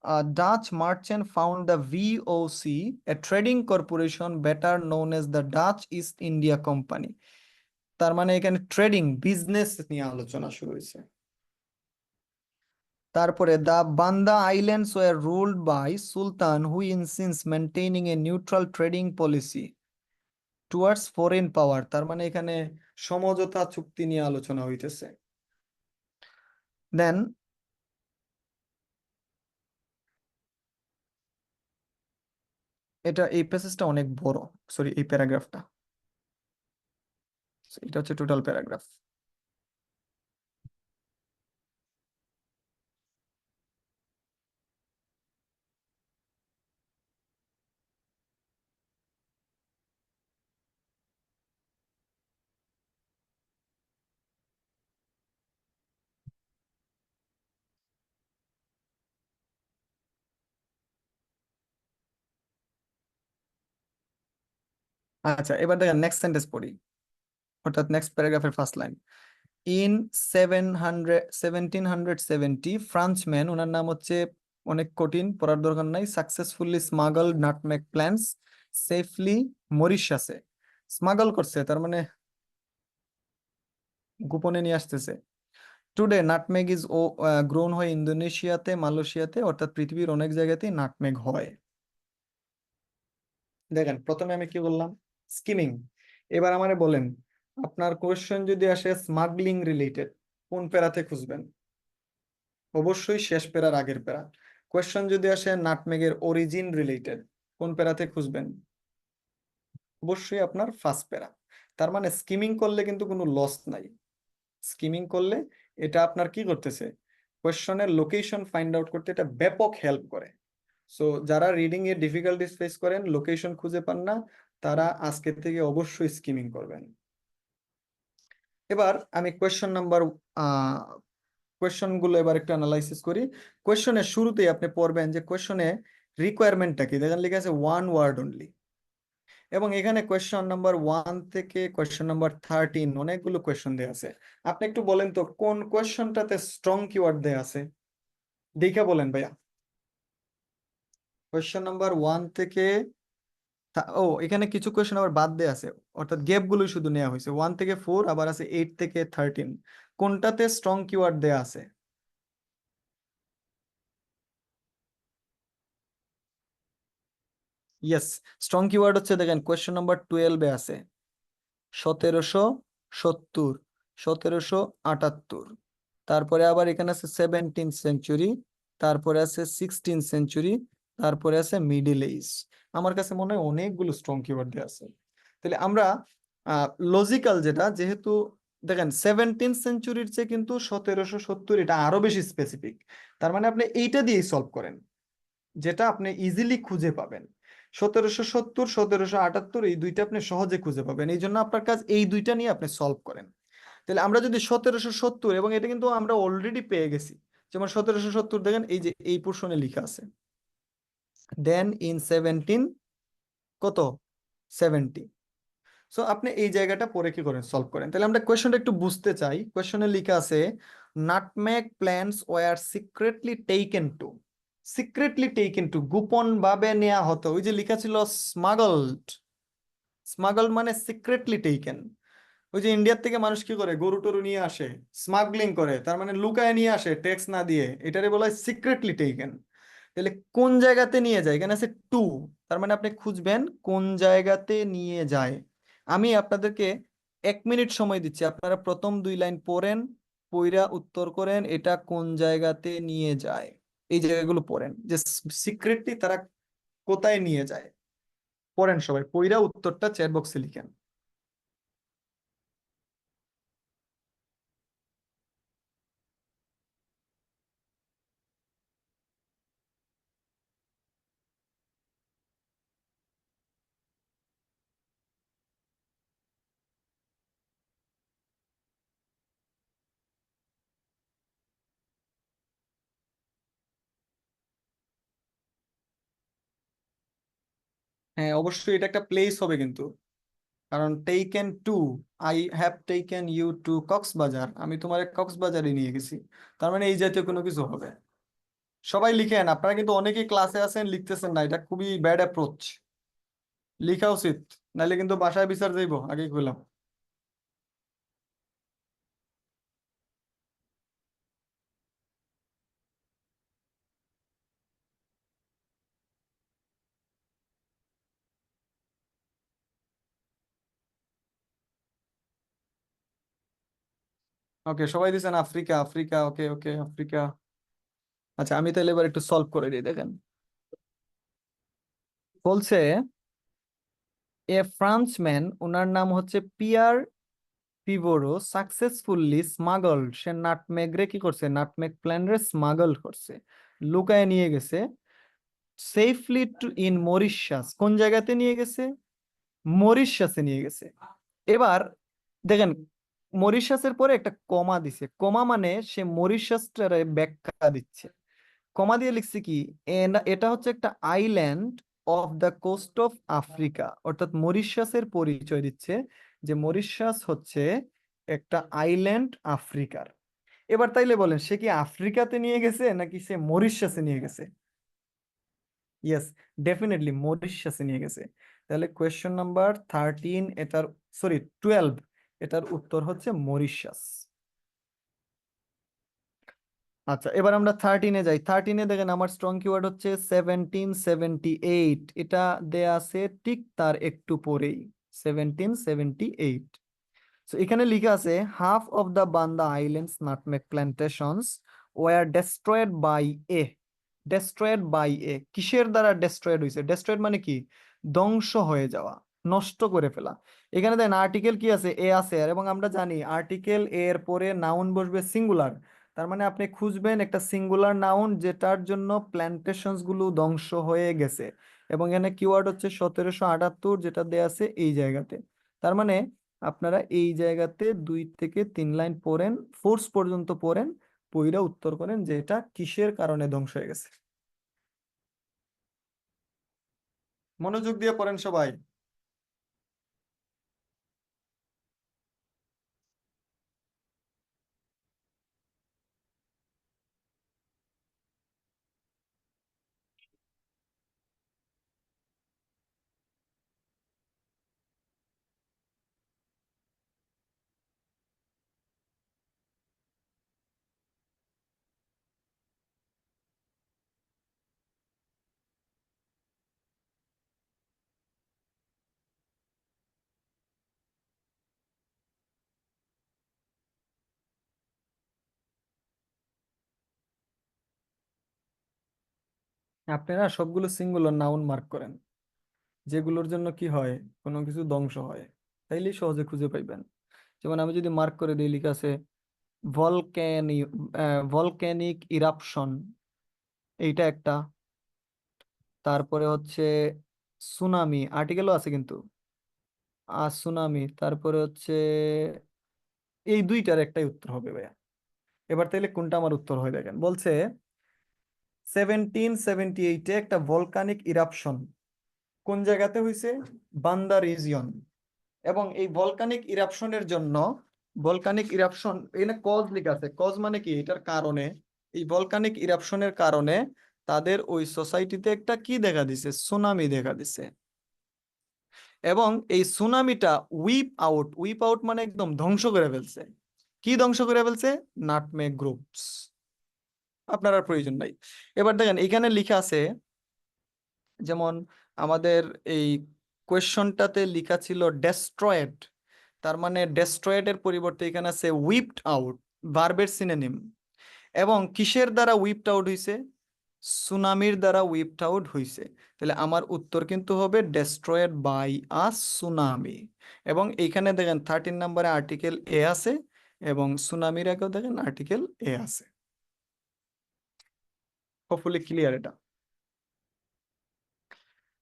a Dutch merchant found the VOC, a trading corporation better known as the Dutch East India Company। তার মানে এখানে ট্রেডিং বিজনেস নিয়ে আলোচনা শুরু হয়েছে। তারপরে the Banda Islands were ruled by Sultan who insists maintaining a neutral trading policy towards foreign power। তার মানে এখানে সমঝোতা চুক্তি নিয়ে আলোচনা হইতেছে। দেন এই প্যাসেজটা অনেক বড়, সরি এই প্যারাগ্রাফটা, এটা হচ্ছে টোটাল প্যারাগ্রাফ। আচ্ছা এবার দেখেন নেক্সট সেন্টেন্স পড়ি, অর্থাৎ নেক্সট প্যারাগ্রাফের ফার্স্ট লাইন। ইন 1770 ফ্রান্সম্যান, ওনার নাম হচ্ছে, অনেক কঠিন পড়ার দরকার নাই, successfully smuggle nutmeg plants safely মরিশাসে। স্মাগল করছে তার মানে গোপনে নিয়ে আসতেছে। টুডে নাটমেগ ইজ গ্রোন হয় ইন্দোনেশিয়াতে, মালয়েশিয়াতে, অর্থাৎ পৃথিবীর অনেক জায়গাতেই নাটমেগ হয়। দেখেন প্রথমে আমি কি বললাম, স্কিমিং। এবার আমারে বলেন আপনার কোয়েশ্চেন যদি আসে স্মাগলিং রিলেটেড, কোন প্যারাতে খুঁজবেন? অবশ্যই শেষ প্যারার আগের প্যারা। কোয়েশ্চেন যদি আসে নাটমেগের অরিজিন রিলেটেড, কোন প্যারাতে খুঁজবেন? অবশ্যই আপনার ফার্স্ট প্যারা। তার মানে স্কিমিং করলে কিন্তু কোনো লস নাই। স্কিমিং করলে এটা আপনার কি করতেছে, কোয়েশ্চনের লোকেশন ফাইন্ড আউট করতে এটা ব্যাপক হেল্প করে। সো যারা রিডিং এর ডিফিকাল্টিস ফেস করেন, লোকেশন খুঁজে পান না, তারা আজকে থেকে অবশ্যই স্কিমিং করবেন। এবার আমি কোয়েশ্চন গুলো এবার একটু অ্যানালাইসিস করি। কোয়েশ্চনের শুরুতেই আপনি পড়বেন যে কোয়েশ্চনে রিকোয়ারমেন্টটা কি, দেখেন লেখা আছে ওয়ান ওয়ার্ড অনলি। এবং এখানে কোয়েশ্চন নাম্বার 1 থেকে কোয়েশ্চন নাম্বার 13 অনেকগুলো কোয়েশ্চন দেয়া আছে। আপনি একটু বলেন তো কোন কোয়েশ্চনটাতে স্ট্রং কিওয়ার্ড দেয়া আছে, দেখা বলেন ভাইয়া। কোয়েশ্চন নাম্বার 1 থেকে ও এখানে কিছু কোয়েশ্চেন আবার বাদ দেয়া আছে, অর্থাৎ গ্যাপ গুলো শুধু নেওয়া হয়েছে। 1 থেকে 4 আবার আছে 8 থেকে 13। কোনটাতে স্ট্রং কিওয়ার্ড দেয়া আছে? ইয়েস, স্ট্রং কিওয়ার্ড হচ্ছে দেখেন কোয়েশ্চেন নাম্বার 12 এ আছে 1770, 1778। তারপরে আবার এখানে আছে 17th সেঞ্চুরি, তারপরে আছে 16th সেঞ্চুরি, তারপরে আছে মিডল এজ। আমার কাছে মনে হয় অনেকগুলো স্ট্রং কিওয়ার্ড দেওয়া আছে। তাহলে আমরা লজিক্যাল যেটা, যেহেতু দেখেন 17th সেঞ্চুরির চেয়ে কিন্তু 1770 এটা আরো বেশি স্পেসিফিক। তার মানে আপনি এইটা দিয়েই সলভ করেন, যেটা আপনি ইজিলি খুঁজে পাবেন। 1770, 1778 এই দুইটা আপনি সহজে খুঁজে পাবেন, এই জন্য আপনার কাজ এই দুইটা নিয়ে আপনি সলভ করেন। তাহলে আমরা যদি 1770, এবং এটা কিন্তু আমরা অলরেডি পেয়ে গেছি, যেমন 1770 দেখেন এই যে এই পোর্শনে লেখা আছে, দেন ইন 17 কত 70। সো আপনি এই জায়গাটা পরে কি করেন, সলভ করেন। তাহলে আমরা কোয়েশ্চনটা একটু বুঝতে চাই। কোয়েশ্চনে লেখা আছে nutmeg plants were secretly taken to. Secretly taken to গোপন ভাবে নেওয়া হতো, ওই যে লেখা ছিল স্মাগলড। স্মাগল মানে সিক্রেটলি টেকেন। ওই যে ইন্ডিয়ার থেকে মানুষ কি করে, গরু টরু নিয়ে আসে, স্মাগলিং করে, তার মানে লুকায় নিয়ে আসে ট্যাক্স না দিয়ে, এটারে বলা হয় সিক্রেটলি টেকেন। তাহলে কোন জায়গাতে নিয়ে যায়, এখানে আছে টু, তার মানে আপনি খুঁজবেন কোন জায়গাতে নিয়ে যায়। আমি আপনাদেরকে 1 মিনিট সময় দিচ্ছি, আপনারা প্রথম 2 লাইন পড়েন, পইরা উত্তর করেন এটা কোন জায়গাতে নিয়ে যায়। এই জায়গাগুলো পড়েন যে সিক্রেটলি তারা কোথায় নিয়ে যায়। পড়েন সবাই, পইরা উত্তরটা চ্যাট বক্সে লিখেন। হ্যাঁ অবশ্যই এটা একটা প্লেস হবে কিন্তু, কারণ taken to, I have taken you to Cox's Bazar, আমি তোমার কক্সবাজারে নিয়ে গেছি, তার মানে এই জাতীয় কোনো কিছু হবে। সবাই লিখেন, আপনারা কিন্তু অনেকেই ক্লাসে আছেন লিখতেছেন না, এটা খুবই ব্যাড অ্যাপ্রোচ। লিখা উচিত, নাইলে কিন্তু বাসায় বিচার যাইবো, আগেই কইলাম। ওকে সবাই দিছেন আফ্রিকা, আফ্রিকা, ওকে ওকে আফ্রিকা। আচ্ছা আমি তাহলে এবার একটু সলভ করে দিই, দেখেন। বলছে এ ফ্রান্সম্যান, ওনার নাম হচ্ছে পিয়ার পিভোরো, সাকসেসফুলি স্মাগল, সে নাটমেগ রে কি করছে, নাটমেগ প্ল্যান রে স্মাগল করছে, লুকায় নিয়ে গেছে, সেফলি টু ইন মরিশাস, কোন জায়গাতে নিয়ে গেছে, মরিশাসে নিয়ে গেছে। এবার দেখেন, মরিশাসের পরে একটা কমা দিছে, কমা মানে সে মরিশাসটারে ব্যাখ্যা দিচ্ছে। কমা দিয়ে লিখছে কি, এটা হচ্ছে একটা island off the coast of Africa, অর্থাৎ মরিশাসের পরিচয় দিচ্ছে যে মরিশাস হচ্ছে একটা আইল্যান্ড আফ্রিকার। এবার তাইলে বলেন সে কি আফ্রিকাতে নিয়ে গেছে নাকি সে মরিশাসে নিয়ে গেছে? ইয়েস, ডেফিনেটলি মরিশাসে নিয়ে গেছে। তাহলে কোয়েশ্চেন নাম্বার 13 এটার, সরি 12, এটার উত্তর হচ্ছে মরিশাস। আচ্ছা এবার আমরা 13-এ যাই। 13-এ দেখেন আমার স্ট্রং কিওয়ার্ড হচ্ছে 1778, এটা দেয়া আছে ঠিক তার একটু পরেই, 1778। সো এখানে লেখা আছে half of the Banda islands nutmeg plantations were destroyed by a, destroyed by a, কিসের দ্বারা ডেস্ট্রয়েড হয়েছে, ডেস্ট্রয়েড মানে কি, ধ্বংস হয়ে যাওয়া, নষ্ট করে ফেলা। এখানে দেখেন আর্টিকেল কি আছে, এ আছে, আর এবং আমরা জানি আর্টিকেল এর পরে নাউন বসবে সিঙ্গুলার, তার মানে আপনি খুঁজবেন একটা সিঙ্গুলার নাউন যেটার জন্য প্ল্যান্টেশনস গুলো ধ্বংস হয়ে গেছে, এবং এখানে কিওয়ার্ড হচ্ছে 1778 যেটা দেয়া আছে এই জায়গাতে। তার মানে আপনারা এই জায়গাতে 2 থেকে 3 লাইন পড়েন, ফোর্স পর্যন্ত পড়েন, পইরা উত্তর করেন যে এটা কিসের কারণে ধ্বংস হয়ে গেছে। মনোযোগ দিয়ে পড়েন সবাই। আপনারা সবগুলো সিঙ্গুলার নাউন মার্ক করেন, যেগুলোর জন্য কি হয়, কোনো কিছু ধ্বংস হয়, তাইলেই সহজে খুঁজে পাইবেন। যেমন আমি যদি মার্ক করে দিই, লিখা আছে ভলক্যানিক, ভলক্যানিক ইরাপশন, এইটা একটা। তারপরে হচ্ছে সুনামি, আর্টিকেলও আছে কিন্তু, সুনামি, তারপরে হচ্ছে এই দুইটার একটাই উত্তর হবে ভাইয়া। এবার তাইলে কোনটা আমার উত্তর হয়, দেখেন বলছে 1778-এ একটা ভলকানিক ইরাপশন কোন জায়গাতে হয়েছে, বান্দা রিজিয়ন। এবং এই ভলকানিক ইরাপশনের জন্য, ভলকানিক ইরাপশন এখানে কজ লেখা আছে, কজ মানে কি, এটার কারণে, এই ভলকানিক ইরাপশনের কারণে তাদের ওই সোসাইটিতে একটা কি দেখা দিছে, সুনামি দেখা দিছে। এবং এই সুনামিটা উইপ আউট, উইপ আউট মানে একদম ধ্বংস করে ফেলছে। কি ধ্বংস করে ফেলছে, নাটমেগ গ্রুপস। আপনার আর প্রয়োজন নাই। এবার দেখেন এখানে লেখা আছে, যেমন আমাদের এই কোয়েশ্চনটাতে লেখা ছিল ডেস্ট্রয়েড, তার মানে ডেস্ট্রয়েড এর পরিবর্তে এখানে আছে উইপড আউট। ভার্বের সিনোনিম। এবং কিসের দ্বারা উইপড আউট হইছে? সুনামির দ্বারা উইপড আউট হইছে। তাহলে আমার উত্তর কিন্তু হবে ডেস্ট্রয়েড বাই আ সুনামি। এবং এইখানে দেখেন 13 নম্বরে আর্টিকেল এ আছে, এবং সুনামির আগেও দেখেন আর্টিকেল এ আছে। হোপফুলি ক্লিয়ার এটা।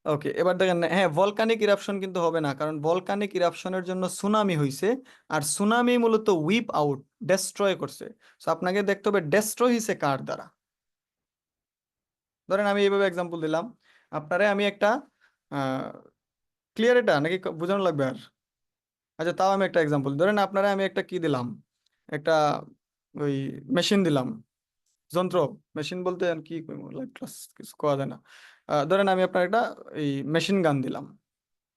ওকে, এবার দেখেন, হ্যাঁ ভলকানিক ইরাপশন কিন্তু হবে না, কারণ ভলকানিক ইরাপশনের জন্য সুনামি হইছে, আর সুনামি মূলত উইপ আউট, ডেস্ট্রয় করছে। তো আপনাকে দেখতে হবে ডেস্ট্রয় হইছে কার দ্বারা। ধরেন আমি এইভাবে এক্সাম্পল দিলাম আপনারে, আমি একটা ক্লিয়ার এটা নাকি বোঝানো লাগবে আর? আচ্ছা, তাও আমি একটা এক্সাম্পল ধরেন আপনারা, আমি একটা কি দিলাম, একটা ওই মেশিন দিলাম, যন্ত্র। মেশিন বলতে আর কি লাইভ ক্লাস কিছু করা যায় না। ধরেন আমি আপনার একটা এই মেশিন গান দিলাম,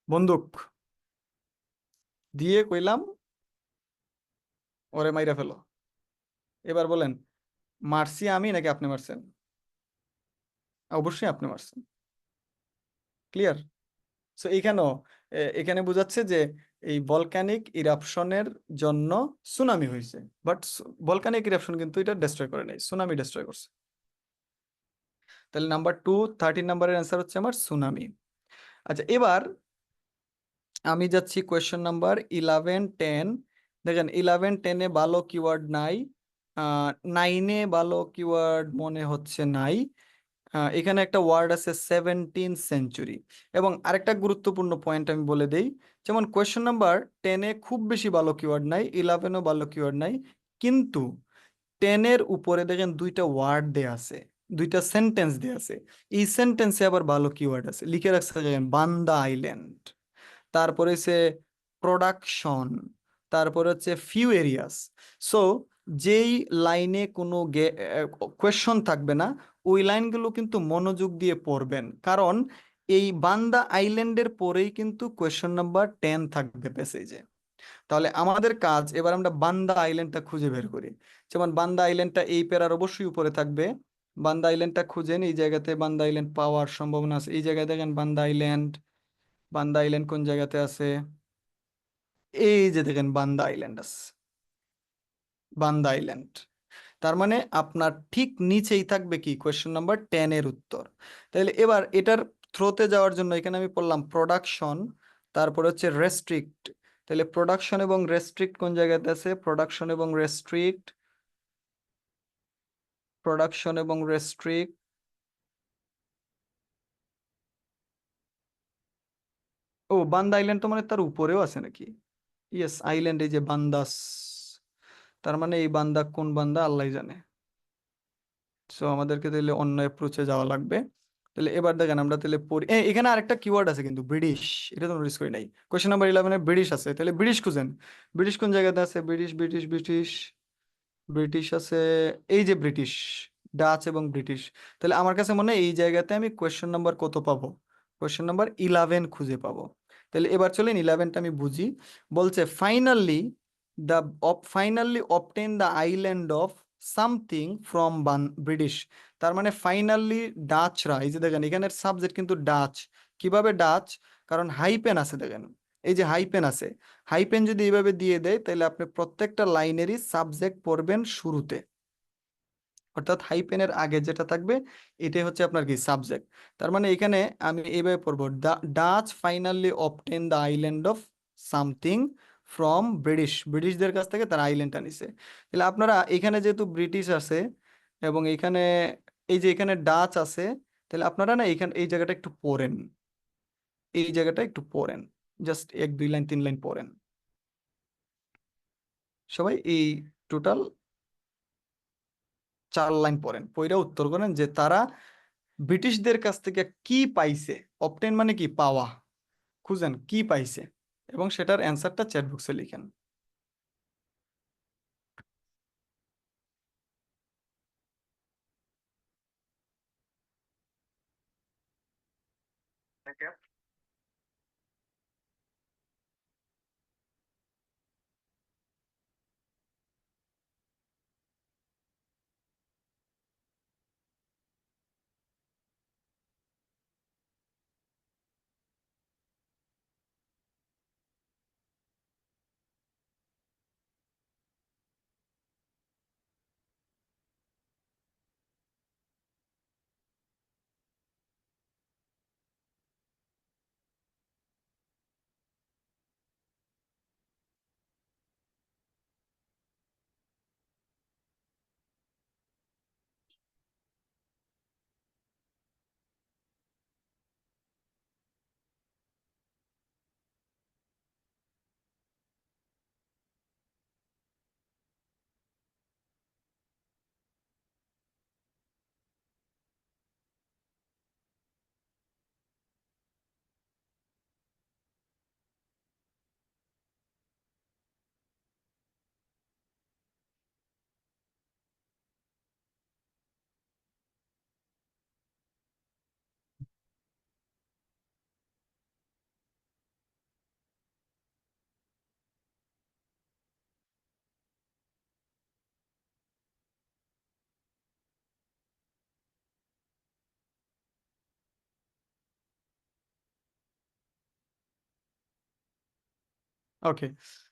বন্দুক দিয়ে কইলাম ওরে মাইরা ফেলো। এবার বলেন, মারছি আমি নাকি আপনি মারছেন? অবশ্যই আপনি মারছেন। ক্লিয়ার? সো এইখানেও এখানে বোঝাচ্ছে যে এই ভলকানিক ইরাপশনের জন্য সুনামি হয়েছে, বাট ভলকানিক ইরাপশন কিন্তু এটা ডিস্ট্রয় করে নাই, সুনামি ডিস্ট্রয় করছে। তাহলে নাম্বার 2, 13 নম্বরের অ্যান্সার হচ্ছে আমার সুনামি। আচ্ছা, এবার আমি যাচ্ছি কোয়েশ্চেন নাম্বার 11, 10। দেখেন 11, 10-এ ভালো কিওয়ার্ড নাই, 9-এ ভালো কিওয়ার্ড মনে হচ্ছে নাই। এখানে একটা ওয়ার্ড আছে 17th সেঞ্চুরি। এবং আরেকটা গুরুত্বপূর্ণ পয়েন্ট আমি বলে দেই, যেমন কোয়েশ্চেন নাম্বার 10-এ খুব বেশি ভালো কিওয়ার্ড নাই, 11-এও ভালো কিওয়ার্ড নাই, কিন্তু 10-এর উপরে দেখেন দুইটা ওয়ার্ড দেয়া আছে, দুইটা সেন্টেন্স দেয়া আছে। এই সেন্টেন্সে আবার ভালো কিওয়ার্ড আছে, লিখে রাখছে দেখেন বান্দা আইল্যান্ড, তারপরে হচ্ছে প্রোডাকশন, তারপরে হচ্ছে ফিউ এরিয়াস। সো যেই লাইনে কোনো কোয়েশ্চন থাকবে না, ওই লাইনগুলো কিন্তু মনোযোগ দিয়ে পড়বেন, কারণ এই বান্দা আইল্যান্ডের পরেই কিন্তু কোয়েশ্চন নাম্বার 10 থাকবে প্যাসেজে। তাহলে আমাদের কাজ এবার আমরা বান্দা আইল্যান্ডটা খুঁজে বের করি। যেমন বান্দা আইল্যান্ডটা এই প্যারার অবশ্যই উপরে থাকবে। বান্দা আইল্যান্ডটা খুঁজেন, এই জায়গাতে বান্দা আইল্যান্ড পাওয়ার সম্ভাবনা আছে। এই জায়গায় দেখেন বান্দা আইল্যান্ড, বান্দা আইল্যান্ড কোন জায়গাতে আছে? এই যে দেখেন বান্দা আইল্যান্ড আছে, বান্দা আইল্যান্ড। তার মানে আপনার ঠিক নিচেই থাকবে কি কোয়েশ্চেন নাম্বার 10-এর উত্তর। তাহলে এবার এটার থ্রোতে যাওয়ার জন্য এখানে আমি পড়লাম প্রোডাকশন, তারপর হচ্ছে রেস্ট্রিক্ট। তাহলে প্রোডাকশন এবং রেস্ট্রিক্ট কোন জায়গাতে আছে? প্রোডাকশন এবং রেস্ট্রিক্ট, প্রোডাকশন এবং রেস্ট্রিক্ট। ও, বান্দা আইল্যান্ড তো মানে তার উপরেও আছে নাকি? ইয়েস, আইল্যান্ড, এই যে বান্দাস। তার মানে এই বান্দা কোন বান্দা আল্লাহ জানে। সো আমাদেরকে তাহলে অন্য অ্যাপ্রোচে যাওয়া লাগবে। তাহলে এবার দেখেন আমরা তাহলে পড়ি, এখানে আরেকটা কিওয়ার্ড আছে কিন্তু ব্রিটিশ, এটা তো নোটিস করি নাই। কোয়েশ্চেন নাম্বার 11-এ ব্রিটিশ আছে, তাহলে ব্রিটিশ খুঁজেন। ব্রিটিশ কোন জায়গাতে আছে? ব্রিটিশ, ব্রিটিশ, ব্রিটিশ, ব্রিটিশ আছে, এই যে ব্রিটিশ, ডাচ এবং ব্রিটিশ। তাহলে আমার কাছে মনে হয় এই জায়গাতে আমি কোয়েশ্চেন নাম্বার কত পাবো? কোয়েশ্চেন নাম্বার 11 খুঁজে পাবো। তাহলে এবার চলেন 11টা আমি বুঝি। বলছে finally the finally obtain the island of something from British. তার মানে ফাইনালি ডাচরা, এই যে দেখেন এখানের সাবজেক্ট কিন্তু ডাচ। কিভাবে ডাচ? কারণ হাইপেন আছে দেখেন, এই যে হাইপেন আছে। হাইপেন যদি এইভাবে দিয়ে দেয় তাহলে আপনি প্রত্যেকটা লাইনেরই সাবজেক্ট পড়বেন শুরুতে, অর্থাৎ হাইপেনের আগে যেটা থাকবে এটাই হচ্ছে আপনার কি সাবজেক্ট। তার মানে এখানে আমি এইভাবে পড়বো, Dutch finally obtain the island of something from British, ব্রিটিশদের কাছ থেকে তারা আইল্যান্ডটা নিছে। তাহলে আপনারা এখানে যেহেতু ব্রিটিশ আছে এবং এখানে এই যে এখানে ডাচ আছে, তাহলে আপনারা না এখানে এই জায়গাটা একটু পড়েন, এই জায়গাটা একটু পড়েন, জাস্ট 1, 2 লাইন 3 লাইন পড়েন সবাই, এই টোটাল 4 লাইন পড়েন, পইরা উত্তর করেন যে তারা ব্রিটিশদের কাছ থেকে কি পাইছে। অবটেন মানে কি? পাওয়া। খুঁজেন কি পাইছে এবং সেটার অ্যান্সারটা চ্যাট বক্সে লিখেন। ওকে,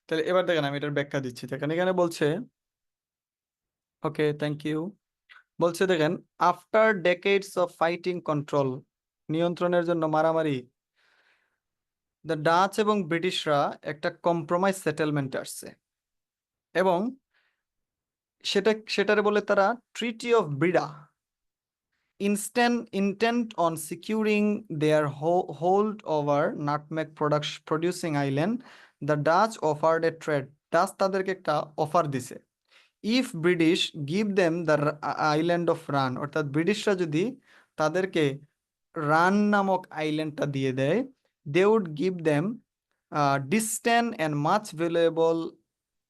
তাহলে এবার দেখেন আমি এটার ব্যাখ্যা দিচ্ছি। দেখেন এখানে বলছে, ওকে থ্যাংক ইউ, বলছে দেখেন, after decades of fighting control, নিয়ন্ত্রণের জন্য মারামারি, দ্য ডাচ এবং ব্রিটিশরা একটা কম্প্রোমাইজ সেটেলমেন্ট আসছে, এবং সেটারে বলে তারা treaty of Breda, intent on securing their hold over nutmeg producing island, the Dutch offered a trade. Dutch তাদেরকে একটা অফার দিছে, if British give them the island of Run, অর্থাৎ ব্রিটিশরা যদি তাদেরকে রান নামক আইল্যান্ডটা দিয়ে দেয়, they would give them distant and much valuable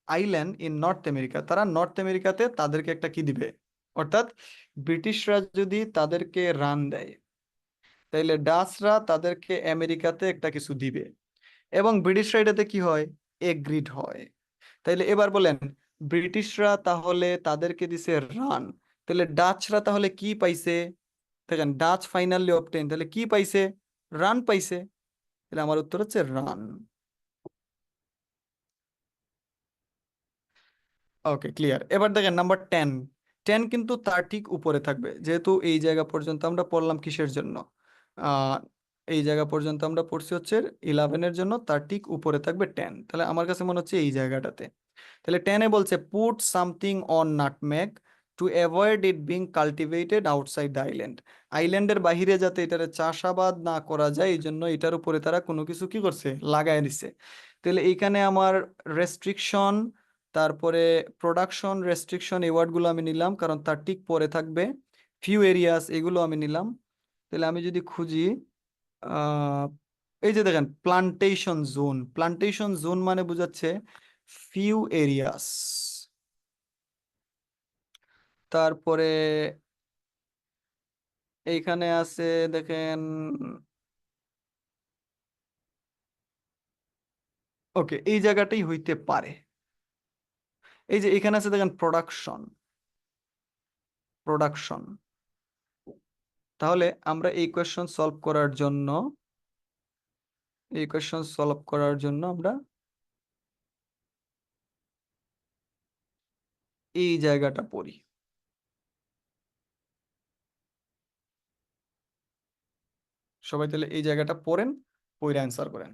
island in North America, তারা নর্থ আমেরিকাতে তাদেরকে একটা কি দিবে, অর্থাৎ ব্রিটিশরা যদি তাদেরকে রান দেয়, তাইলে ডাচরা তাদেরকে আমেরিকাতে একটা কিছু দিবে, এবং ব্রিটিশরা এটাতে কি হয়, এগ্রিড হয়। তাইলে এবার বলেন, ব্রিটিশরা তাহলে তাদেরকে দিছে রান, তাহলে ডাচরা তাহলে কি পাইছে? দেখেন ডাচ ফাইনালি অবটেইন, তাহলে কি পাইছে? রান পাইছে। তাহলে আমার উত্তর হচ্ছে রান। Okay clear. এবার দেখেন নাম্বার 10, 10 কিন্তু তার ঠিক উপরে থাকবে, যেহেতু এই জায়গা পর্যন্ত আমরা পড়লাম কিসের জন্য, আহ এই জায়গা পর্যন্ত আমরা পড়ছি হচ্ছে 11-এর জন্য, তার ঠিক উপরে থাকবে 10। তাহলে আমার কাছে মনে হচ্ছে এই জায়গাটাতে। তাহলে 10-এ বলছে put something on nutmeg to avoid it being cultivated outside the island, আইল্যান্ডের বাহিরে যাতে এটার চাষাবাদ না করা যায়, এই জন্য এটার উপরে তারা কোনো কিছু কি করছে, লাগাই দিছে। তাহলে এইখানে আমার রেস্ট্রিকশন, তারপরে প্রোডাকশন রেস্ট্রিকশন, এই ওয়ার্ডগুলো আমি নিলাম কারণ তার ঠিক পরে থাকবে। ফিউ এরিয়াস, এগুলো আমি নিলাম। তাহলে আমি যদি খুঁজি, আহ এই যে দেখেন প্লান্টেশন জোন মানে বোঝাচ্ছে ফিউ এরিয়াস। তারপরে এইখানে আছে দেখেন, ওকে এই জায়গাটাই হইতে পারে। এই যে এখানে আছে দেখেন প্রোডাকশন। তাহলে আমরা এই কোয়েশ্চন সলভ করার জন্য আমরা এই জায়গাটা পড়ি। সবাই তাহলে এই জায়গাটা পড়েন, পড়ে অ্যান্সার করেন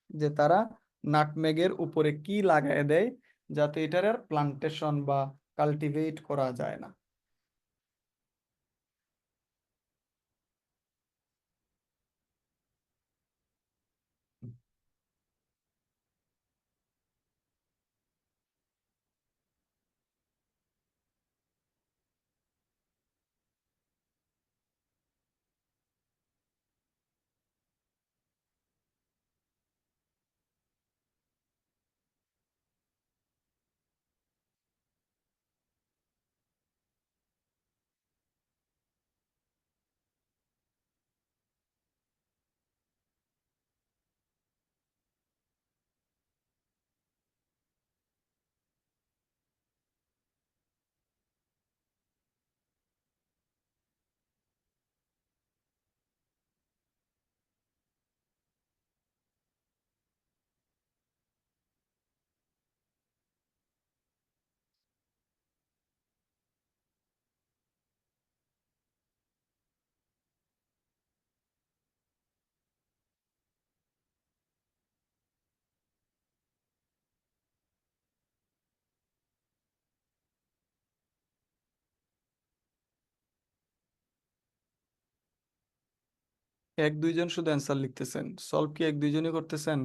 যে তারা নাটমেগের উপরে কি লাগায় দেয় যাতে এটার আর প্লান্টেশন বা কাল্টিভেট করা যায় না। 1-2 জন শুধু অ্যান্সার লিখতেছেন, সলভ কি 1-2 জনই করতেছেন?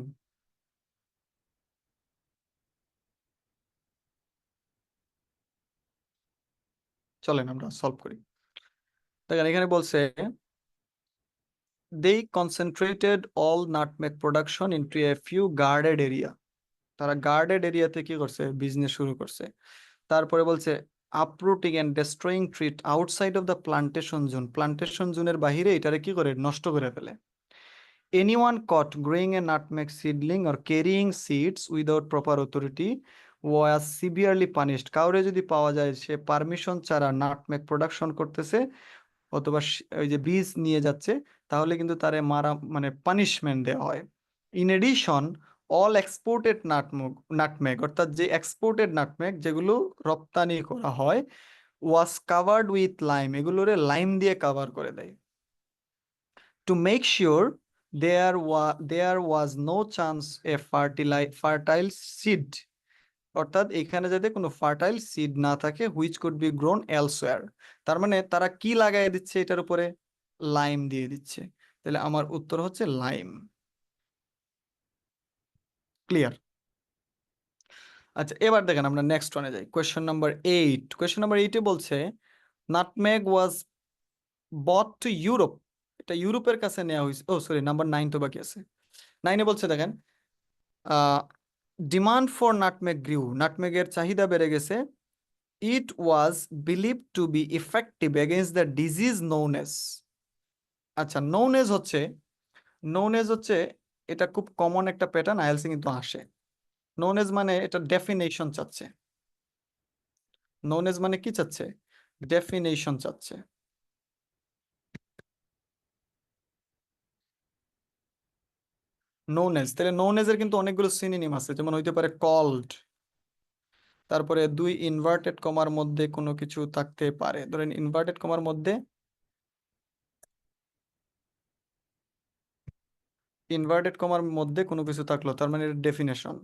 চলেন আমরা সলভ করি। দেখেন এখানে বলছে they concentrated all nutmeg production into a few guarded area, তারা গার্ডেড এরিয়াতে কি করছে, বিজনেস শুরু করছে। তারপরে বলছে uprooting and destroying tree outside of the plantation জোনের বাহিরে এটারে কি করে, নষ্ট করে ফেলে। anyone caught growing a nutmeg seedling or carrying seeds without proper authority was severely punished, কাউরে যদি পাওয়া যায় সে পারমিশন ছাড়া নাটমেগ প্রোডাকশন করতেছে অথবা ওই যে বীজ নিয়ে যাচ্ছে, তাহলে কিন্তু তারে মারা মানে পানিশমেন্ট দেওয়া হয়। In addition all exported nutmeg অর্থাৎ যে এক্সপোর্টেড নাটমেগ যেগুলো রপ্তানি করা হয় ওয়াজ কাভার্ড উইথ লাইম, এগুলোরে লাইম দিয়ে কাভার করে দেয়। To make sure there was no chance a fertile seed, অর্থাৎ এখানে যাতে কোনো ফার্টাইল সিড না থাকে which could be grown elsewhere. তার মানে তারা কি লাগাই দিচ্ছে এটার উপরে? লাইম দিয়ে দিচ্ছে। তাহলে আমার উত্তর হচ্ছে লাইম। ক্লিয়ার? আচ্ছা, এবার দেখেন আমরা নেক্সট ওয়ানে যাই। কোয়েশ্চেন নাম্বার 8 বলছে nutmeg was bought to Europe. এটা ইউরোপের কাছে নেওয়া হয়েছে। ও সরি, নাম্বার 9 তো বাকি আছে। 9-এ বলছে দেখেন ডিমান্ড ফর নাটমেগ গ্রিউ, নাটমেগের চাহিদা বেড়ে গেছে। It was believe to be effective against the disease known as. আচ্ছা, নোন এজ হচ্ছে এটা খুব কমন একটা প্যাটার্ন, আইএলসি কিন্তু আসে। নোন এজ মানে এটা ডেফিনেশন চাচ্ছে। নোন এজ মানে কি চাচ্ছে? ডেফিনেশন চাচ্ছে। নোন এজ, তাহলে নোন এজ এর কিন্তু অনেকগুলো সিনোনিম আছে, যেমন হইতে পারে কল্ড, তারপরে দুই ইনভার্টেড কমার মধ্যে কোনো কিছু থাকতে পারে, ধরেন ইনভার্টেড কমার মধ্যে কোনো কিছু থাকলো, তার মানে ডেফিনেশন।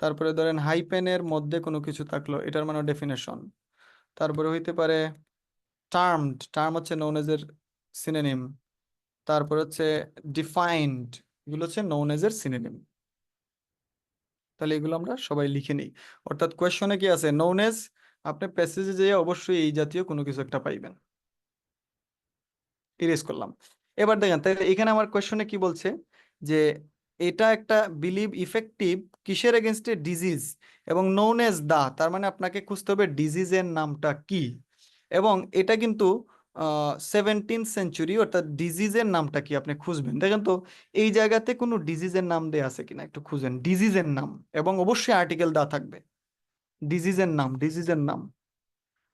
তারপরে ধরেন হাইপেনের মধ্যে কোনো কিছু থাকলো, এটার মানে ডেফিনেশন। তারপরে হইতে পারে টার্ম হচ্ছে নোন এজ এর সিনোনিম। তারপর হচ্ছে ডিফাইন্ড, এগুলো হচ্ছে নোন এজ এর সিনোনিম। তাহলে এগুলো আমরা সবাই লিখে নিই। অর্থাৎ কোয়েশ্চনে কি আছে? নোন এজ, আপনি প্যাসেজে যেয়ে অবশ্যই এই জাতীয় কোনো কিছু একটা পাইবেন। ইরেজ করলাম। এবার দেখেন তাহলে এখানে আমার কোয়েশ্চনে কি বলছে যে এটা একটা বিলিভ ইফেক্টিভ কিসের এগেনস্টে? ডিজিজ, এবং নোন এজ দা, তার মানে আপনাকে খুঁজতে হবে ডিজিজের নামটা কি। এবং এটা কিন্তু 17th সেঞ্চুরি, অর্থাৎ ডিজিজের নামটা কি আপনি খুঁজবেন। দেখেন তো এই জায়গাতে কোনো ডিজিজের নাম দেয়া আছে কিনা, একটু খুঁজেন ডিজিজের নাম, এবং অবশ্যই আর্টিকেল দা থাকবে। ডিজিজের নাম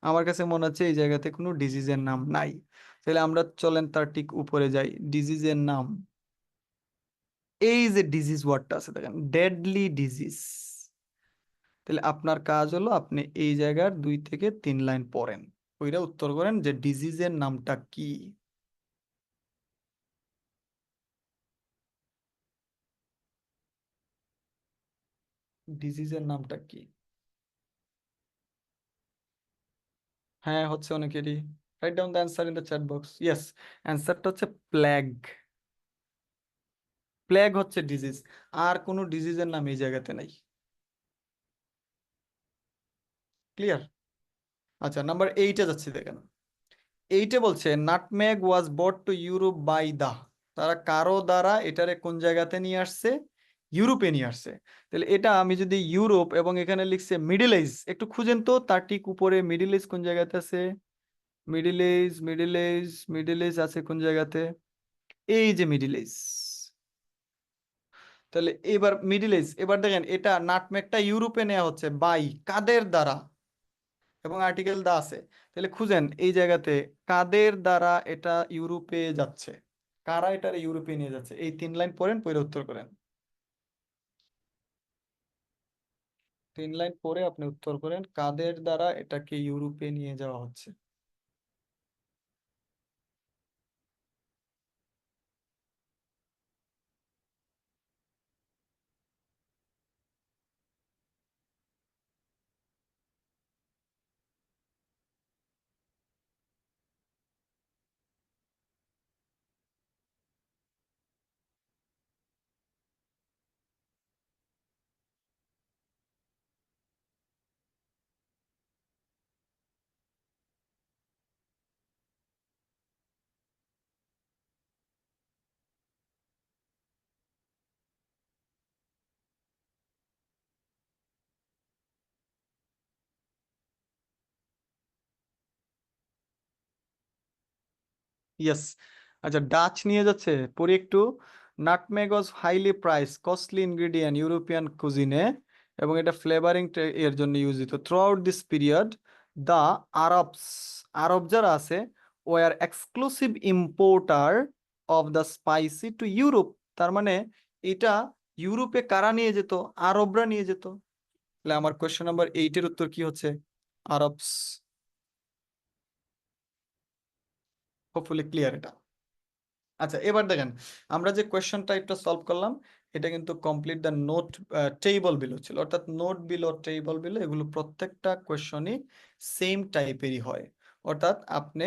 আমার কাছে মনে হচ্ছে এই জায়গাতে কোনো ডিজিজের নাম নাই। তাহলে আমরা চলেন তার ঠিক উপরে যাই। ডিজিজের নাম, এই যে ডিজিজ ওয়ার্ডটা আছে দেখেন, ডেডলি ডিজিজ। তাহলে আপনার কাজ হলো আপনি এই জায়গার 2 থেকে 3 লাইন পড়েন, ওইটা উত্তর করেন যে ডিজিজের নামটা কি। ডিজিজের নামটা কি? হ্যাঁ হচ্ছে অনেকেরই। Write down the answer in the chat box. Yes, অ্যান্সারটা হচ্ছে প্লেগ। প্লেগ হচ্ছে ডিজিজ, আর কোনো ডিজিজের নাম এই জায়গাতে নাই। ক্লিয়ার? আচ্ছা, নাম্বার 8-এ যাচ্ছি দেখেন। 8-এ বলছে nutmeg was bought to Europe by the, তারা কারো দ্বারা এটারে কোন জায়গাতে নিয়ে আসছে? ইউরোপে নিয়ে আসছে। তাহলে এটা আমি যদি ইউরোপ এবং এখানে লিখছে মিডল ইস্ট, একটু খুঁজেন তো তার ঠিক উপরে মিডল ইস্ট কোন জায়গাতে আছে? মিডল ইস্ট আছে কোন জায়গাতে? এই যে মিডল ইস্ট। তাহলে এবার মিডল ইস্ট, এবার দেখেন এটা নাটমেগটা ইউরোপে নেওয়া হচ্ছে বাই কাদের দ্বারা, এবং আর্টিকেল দা আছে। তাহলে খুঁজেন এই জায়গাতে কাদের দ্বারা এটা ইউরোপে যাচ্ছে, কারা এটা ইউরোপে নিয়ে যাচ্ছে। এই 3 লাইন পড়েন, পড়ে উত্তর করেন। 3 লাইন পরে আপনি উত্তর করেন কাদের দ্বারা এটাকে ইউরোপে নিয়ে যাওয়া হচ্ছে। ইয়েস। আচ্ছা, ডাচ নিয়ে যাচ্ছে, পড়ি একটু। Nutmeg was highly price costly ingredient European কুজিনে, এবং এটা ফ্লেভারিং এর জন্য ইউজ হতো। Throughout this period the Arabs, Arab যারা আছে, were exclusive importer of the spicy to Europe. তার মানে এটা ইউরোপে কারা নিয়ে যেত? আরবরা নিয়ে যেত। তাহলে আমার কোয়েশ্চেন নাম্বার 8 এর উত্তর কি হচ্ছে? আরবস। হোপফুলি ক্লিয়ার এটা। আচ্ছা, এবার দেখেন আমরা যে কোয়েশ্চেন টাইপটা সলভ করলাম, এটা কিন্তু complete the note table below ছিল, অর্থাৎ নোট বিলো, টেবল বিলো, এগুলো প্রত্যেকটা কোয়েশ্চনই সেম টাইপেরই হয়। অর্থাৎ আপনি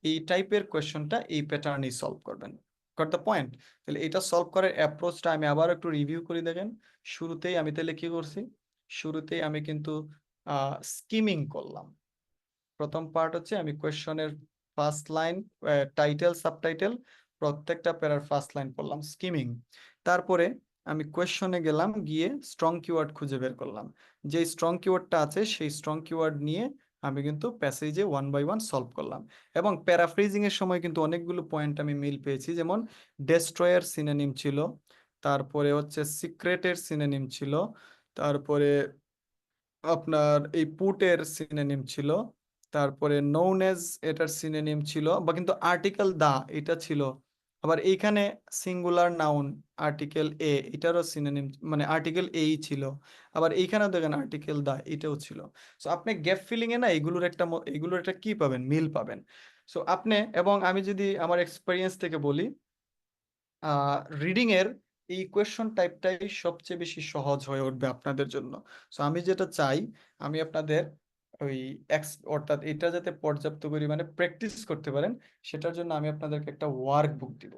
এই টাইপের কোয়েশ্চনটা এই প্যাটার্নেই সলভ করবেন। Got the point? তাহলে এটা সলভ করার অ্যাপ্রোচটা আমি আবার একটু রিভিউ করে দেখেন। শুরুতেই আমি তাহলে কি করছি? শুরুতেই আমি কিন্তু স্কিমিং করলাম। প্রথম পার্ট হচ্ছে আমি কোয়েশ্চনের ফার্স্ট লাইন, টাইটেল, সাবটাইটেল, প্রত্যেকটা প্যারার ফার্স্ট লাইন পড়লাম, স্কিমিং। তারপরে আমি কোয়েশ্চনে গেলাম, গিয়ে স্ট্রং কিওয়ার্ড খুঁজে বের করলাম। যে স্ট্রং কিওয়ার্ডটা আছে সেই স্ট্রং কিওয়ার্ড নিয়ে আমি কিন্তু প্যাসেজে 1 বাই 1 সলভ করলাম। এবং প্যারাফ্রেজিং এর সময় কিন্তু অনেকগুলো পয়েন্ট আমি মিল পেয়েছি, যেমন ডেস্ট্রয়ার সিনোনিম ছিল, তারপরে হচ্ছে সিক্রেটের সিনোনিম ছিল, তারপরে আপনার এই পুটের সিনোনিম ছিল, তারপরে নোনেজ এটার সিনোনিম ছিল, বা কিন্তু আর্টিকেল দা এটা ছিল। আবার এইখানে সিঙ্গুলার নাউন আর্টিকেল এ, এটারও সিনোনিম মানে আর্টিকেল এই ছিল। আবার এইখানেও দেখেন আর্টিকেল দা এটাও ছিল। সো আপনি গ্যাপ ফিলিং এ না এগুলোর একটা কি পাবেন, মিল পাবেন। সো আপনি, এবং আমি যদি আমার এক্সপেরিয়েন্স থেকে বলি, রিডিং এর এই কোয়েশ্চন টাইপটাই সবচেয়ে বেশি সহজ হয়ে উঠবে আপনাদের জন্য। সো আমি যেটা চাই, আমি আপনাদের ওই অর্থাৎ এটা যাতে পর্যাপ্ত পরিমাণে প্র্যাকটিস করতে পারেন, সেটার জন্য আমি আপনাদেরকে একটা ওয়ার্কবুক দিব।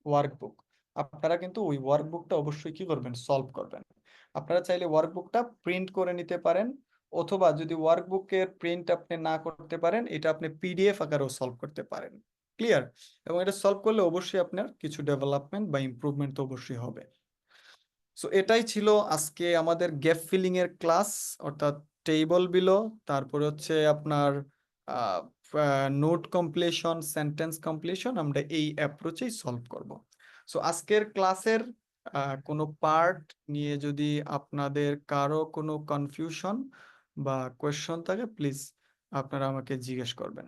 ওয়ার্কবুক, আপনারা কিন্তু ওই ওয়ার্কবুকটা অবশ্যই কি করবেন, সলভ করবেন। আপনারা চাইলে ওয়ার্কবুকটা প্রিন্ট করে নিতে পারেন, অথবা যদি ওয়ার্কবুকের প্রিন্ট আপনি না করতে পারেন, এটা আপনি পিডিএফ আকারেও সলভ করতে পারেন। ক্লিয়ার? এবং এটা সলভ করলে অবশ্যই আপনার কিছু ডেভেলপমেন্ট বা ইমপ্রুভমেন্ট তো অবশ্যই হবে। সো এটাই ছিল আজকে আমাদের গ্যাপ ফিলিং এর ক্লাস, অর্থাৎ টেবল বিলো, তারপরে হচ্ছে আপনার নোট কমপ্লিশন, সেন্টেন্স কমপ্লিশন, আমরা এই অ্যাপ্রোচেই সলভ করব। সো আজকের ক্লাসের কোনো পার্ট নিয়ে যদি আপনাদের কারো কোনো কনফিউশন বা কোয়েশ্চন থাকে, প্লিজ আপনারা আমাকে জিজ্ঞেস করবেন।